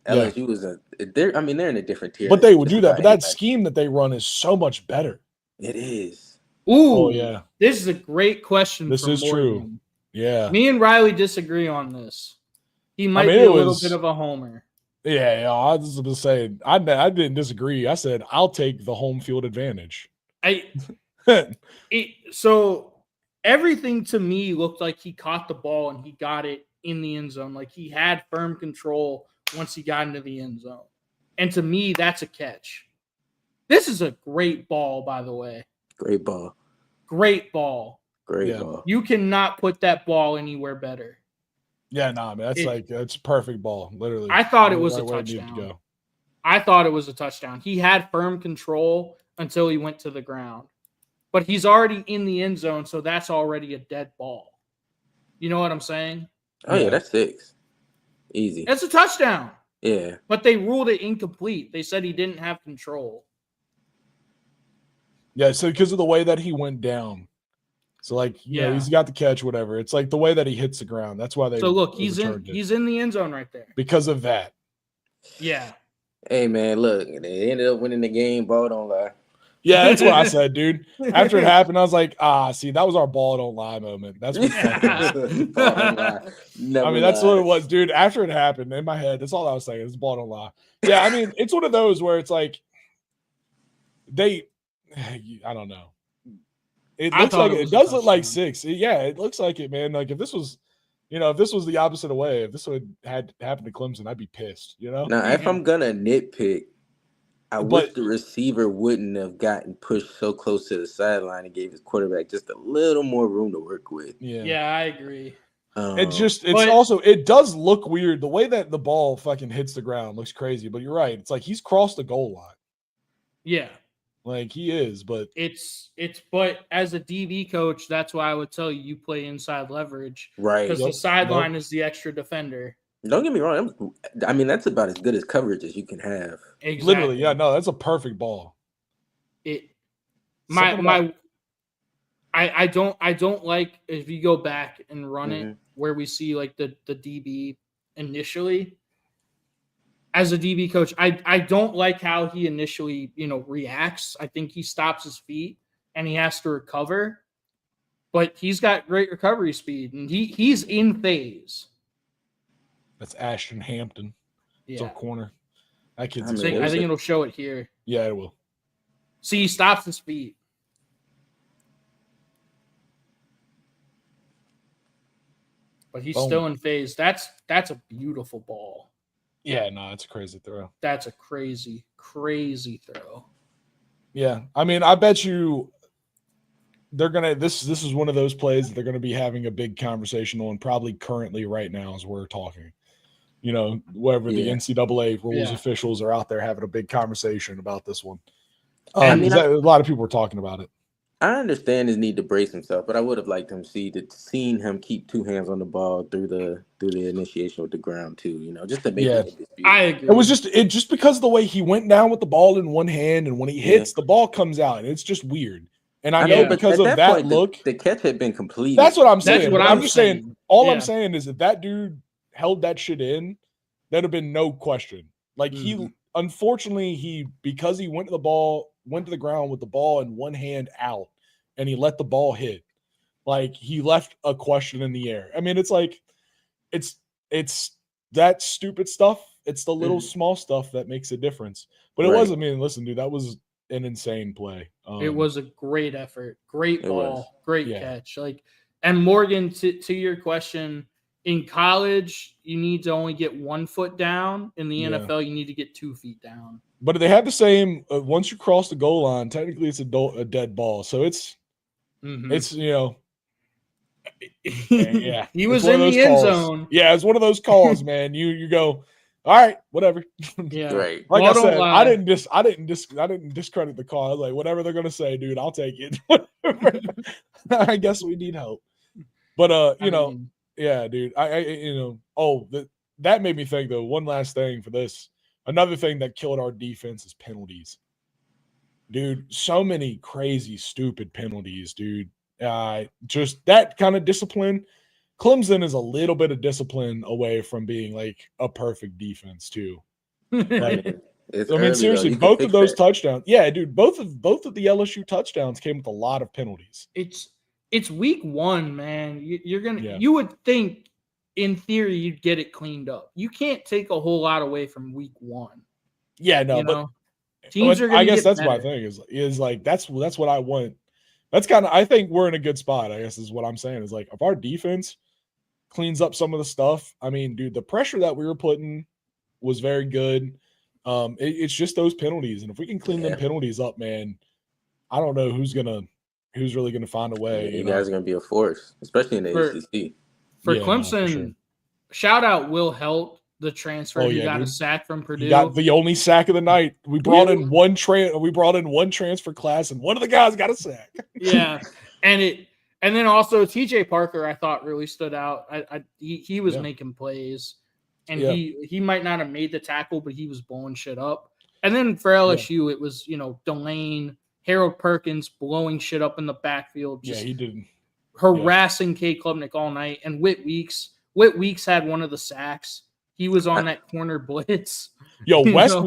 LSU is they're in a different tier. But they would do that. But that scheme that they run is so much better. It is. Ooh, oh yeah. This is a great question. This is true. Yeah. Me and Riley disagree on this. He might be a little bit of a homer. Yeah, I was just going to say, I didn't disagree. I said, I'll take the home field advantage. So everything to me looked like he caught the ball and he got it in the end zone. Like he had firm control once he got into the end zone. And to me, that's a catch. This is a great ball, by the way. Great ball. Great ball. Great ball. You cannot put that ball anywhere better. Yeah, man. That's a perfect ball, literally. I thought it was a touchdown. I thought it was a touchdown. He had firm control until he went to the ground. But he's already in the end zone, so that's already a dead ball. You know what I'm saying? Oh, yeah, that's 6. Easy. It's a touchdown. Yeah. But they ruled it incomplete. They said he didn't have control. Yeah, so because of the way that he went down. So, like, he's got the catch, whatever. It's like the way that he hits the ground. That's why they. So look, he's in the end zone right there because of that. Yeah. Hey man, look, they ended up winning the game. Ball don't lie. Yeah, that's what I said, dude. After it happened, I was like, see, that was our ball don't lie moment. That's what. That's what it was, dude. After it happened, in my head, that's all I was saying. It's ball don't lie. Yeah, I mean, it's one of those where it's like I don't know. It looks like it does look like 6. It looks like it, man. Like if this was the opposite way, if this would had happened to Clemson, I'd be pissed. Now, if I'm gonna nitpick, I wish the receiver wouldn't have gotten pushed so close to the sideline and gave his quarterback just a little more room to work with. Yeah, I agree. It does look weird. The way that the ball fucking hits the ground looks crazy, but you're right. It's like he's crossed the goal line. Yeah. Like he is, but but as a DB coach, that's why I would tell you play inside leverage. Right. Because the sideline is the extra defender. Don't get me wrong. I mean, that's about as good as coverage as you can have. Exactly. Literally, yeah, no, that's a perfect ball. I don't like if you go back and run it where we see like the DB initially. As a DB coach, I don't like how he initially, reacts. I think he stops his feet and he has to recover. But he's got great recovery speed and he's in phase. That's Ashton Hampton. It's our corner. That kid's I think it'll show it here. Yeah, it will. See, he stops his feet. But he's still in phase. That's a beautiful ball. Yeah, no, it's a crazy throw. That's a crazy, crazy throw. Yeah. I mean, I bet you they're gonna this is one of those plays that they're gonna be having a big conversation on probably currently right now as we're talking. Wherever the NCAA rules officials are out there having a big conversation about this one. A lot of people were talking about it. I understand his need to brace himself, but I would have liked him seen him keep two hands on the ball through the initiation with the ground too. Just to make it. I agree. It was just because of the way he went down with the ball in one hand, and when he hits, the ball comes out, and it's just weird. And I know because of that point, look, the catch had been completed. That's what I'm saying. I'm just saying. All Yeah. I'm saying is if that dude held that shit in, there'd have been no question. Like unfortunately, because he went to the ground with the ball in one hand out, and he let the ball hit. Like he left a question in the air. I mean, it's like it's that stupid stuff. It's the little small stuff that makes a difference. But it wasn't. I mean, listen, dude, that was an insane play. It was a great effort, great ball, great catch. And Morgan, to your question, in college, you need to only get 1 foot down. In the NFL, you need to get 2 feet down. But they have the same. Once you cross the goal line, technically it's a dead ball. So it's he was in the end zone. Yeah, it's one of those calls, man. You go, all right, whatever. Yeah, right. Like I said, I didn't discredit the call. I was like, whatever they're gonna say, dude, I'll take it. I guess we need help. But yeah, dude. That made me think though. One last thing for this. Another thing that killed our defense is penalties. Dude, so many crazy, stupid penalties, dude. Just that kind of discipline. Clemson is a little bit of discipline away from being like a perfect defense, too. Like, seriously, both of those touchdowns. Yeah, dude, both of the LSU touchdowns came with a lot of penalties. It's week 1, man. You would think in theory you'd get it cleaned up. You can't take a whole lot away from week 1. Yeah, no, but teams are going to get that's better. my thing is like that's what I want. That's kind of I think we're in a good spot, I guess is what I'm saying. Is like if our defense cleans up some of the stuff. I mean, dude, the pressure that we were putting was very good. It's just those penalties. And if we can clean them penalties up, man, I don't know who's really gonna find a way. You guys are gonna be a force, especially in the ACC. For Clemson, shout out Will Helt, the transfer who got a sack from Purdue. He got the only sack of the night. We brought in one transfer class, and one of the guys got a sack. Yeah, and then also TJ Parker, I thought really stood out. He was making plays, and he might not have made the tackle, but he was blowing shit up. And then for LSU, it was Delane, Harold Perkins blowing shit up in the backfield. He did. Harassing Cade Klubnik all night. And Whit Weeks had one of the sacks. He was on that corner blitz. West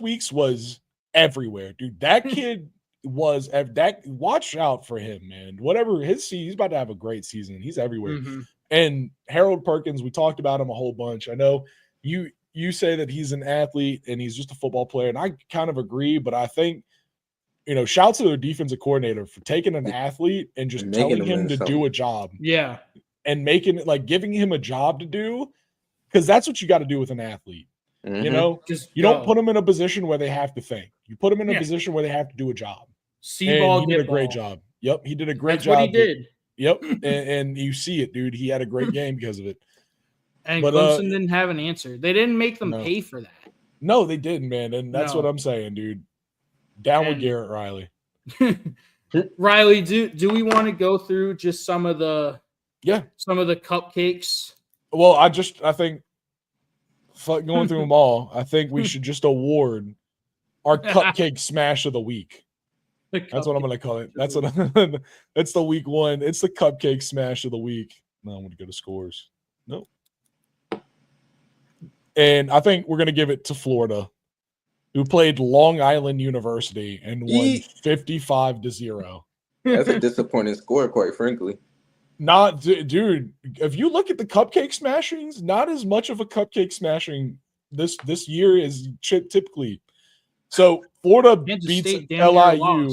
Weeks was everywhere, dude. That kid was that. Watch out for him, man. Whatever he's about to have a great season. He's everywhere. Mm-hmm. And Harold Perkins, we talked about him a whole bunch. I know you say that he's an athlete and he's just a football player, and I kind of agree, but I think shouts to their defensive coordinator for taking an athlete and just telling him to do a job. Yeah. And making it like giving him a job to do, because that's what you got to do with an athlete. Mm-hmm. You know, you don't put them in a position where they have to think. You put them in a position where they have to do a job. See ball, he did a great job. Yep, he did a great job. That's what he did. Yep, and you see it, dude. He had a great game because of it. And Clemson didn't have an answer. They didn't make them pay for that. No, they didn't, man. And that's what I'm saying, dude. Down with Garrett Riley. Riley, do we want to go through just some of the cupcakes? Well, I think going through them all, I think we should just award our cupcake smash of the week. That's what I'm gonna call it. That's the week one. It's the cupcake smash of the week. No, I'm gonna go to scores. Nope. And I think we're gonna give it to Florida, who played Long Island University and won 55-0. That's a disappointing score, quite frankly. Not, dude. If you look at the cupcake smashings, not as much of a cupcake smashing this year as typically. So Florida beats LIU.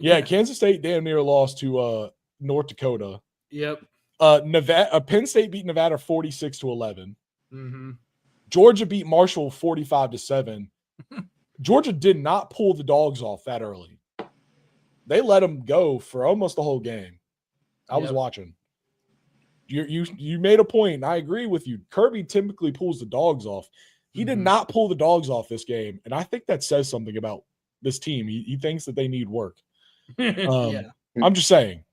Yeah, Kansas State damn near lost to North Dakota. Yep. Penn State beat Nevada 46-11. Mm-hmm. Georgia beat Marshall 45-7. Georgia did not pull the dogs off that early. They let them go for almost the whole game. I was watching. You made a point, and I agree with you. Kirby typically pulls the dogs off. He did not pull the dogs off this game, and I think that says something about this team. He thinks that they need work. I'm just saying.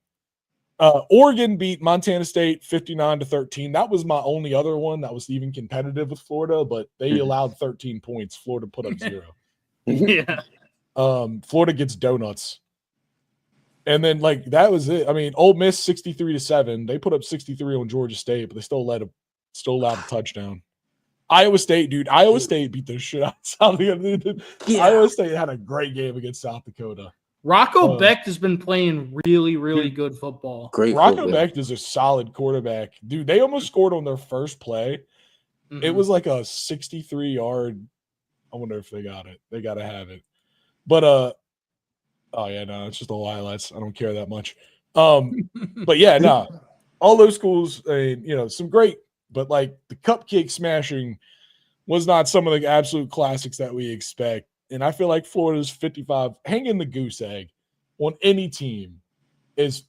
Oregon beat Montana State 59-13. That was my only other one that was even competitive with Florida, but they allowed 13 points. Florida put up 0. Yeah. Florida gets donuts. And then, that was it. I mean, Ole Miss 63-7. They put up 63 on Georgia State, but they still allowed a touchdown. Iowa State, dude. Iowa State beat the shit out of South Dakota. Yeah. Iowa State had a great game against South Dakota. Rocco Becht has been playing really, really good football. Great. Rocco Becht is a solid quarterback. Dude, they almost scored on their first play. Mm-hmm. It was like a 63-yard. I wonder if they got it. They got to have it. But, oh, yeah, no, it's just all highlights. I don't care that much. But, yeah, no. All those schools, some great, but, the cupcake smashing was not some of the absolute classics that we expect. And I feel like Florida's 55, hanging the goose egg on any team is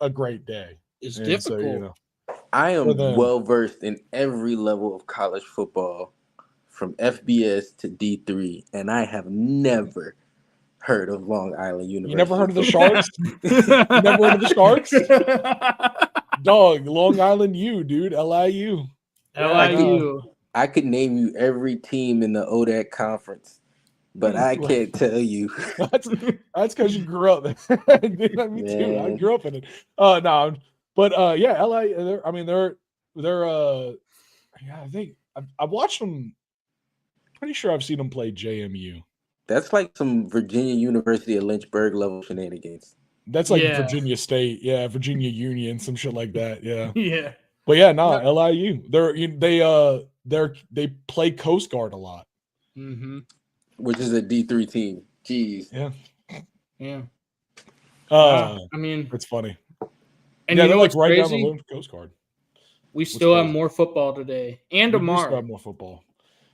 a great day. It's difficult. So, I am well-versed in every level of college football from FBS to D3, and I have never heard of Long Island University. You never heard of the Sharks? You never heard of the Sharks? Dog, Long Island U, dude. LIU. I could name you every team in the ODAC conference. But I can't tell you. That's because you grew up there. Me too. I grew up in it. No, but LA. I think I've watched them. Pretty sure I've seen them play JMU. That's like some Virginia University of Lynchburg level shenanigans. That's like Virginia State, Virginia Union, some shit like that, yeah. But LIU. They play Coast Guard a lot. Mm-hmm. Which is a D3 team. Jeez. Yeah. It's funny. And they're right crazy? down the road from Coast Guard. We still have more football today and tomorrow. We still have more football.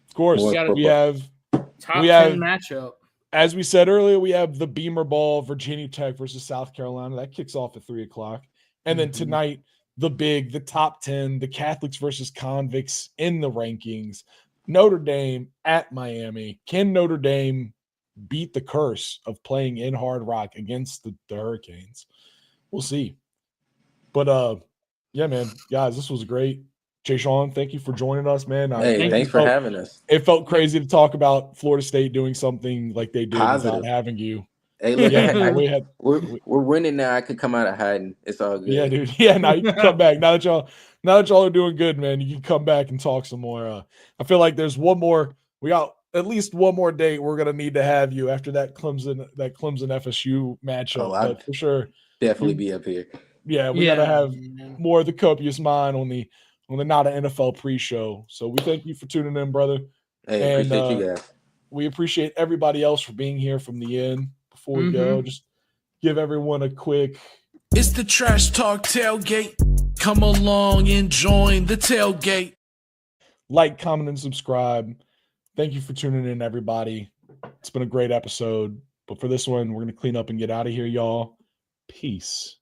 Of course, we have top 10 matchup. As we said earlier, we have the Beamer Ball, Virginia Tech versus South Carolina. That kicks off at 3:00. And then tonight, the top 10, the Catholics versus Convicts in the rankings. Notre Dame at Miami. Can Notre Dame beat the curse of playing in Hard Rock against the Hurricanes? We'll see. But, man, guys, this was great. Jay Sean, thank you for joining us, man. Thanks for having us. It felt crazy to talk about Florida State doing something like they did without having you. Hey, look, we're winning now. I could come out of hiding. It's all good. Yeah, dude. Yeah, now you can come back. Now that y'all are doing good, man, you can come back and talk some more. I feel like there's one more. We got at least one more date. We're gonna need to have you after that Clemson FSU matchup. For sure, definitely be up here. Yeah, we gotta have more of the copious mind on the Not an NFL pre-show. So we thank you for tuning in, brother. Hey, appreciate you guys. We appreciate everybody else for being here from the end. Before we go, just give everyone a quick. It's the Trash Talk Tailgate. Come along and join the tailgate. Like, comment, and subscribe. Thank you for tuning in, everybody. It's been a great episode. But for this one, we're going to clean up and get out of here, y'all. Peace.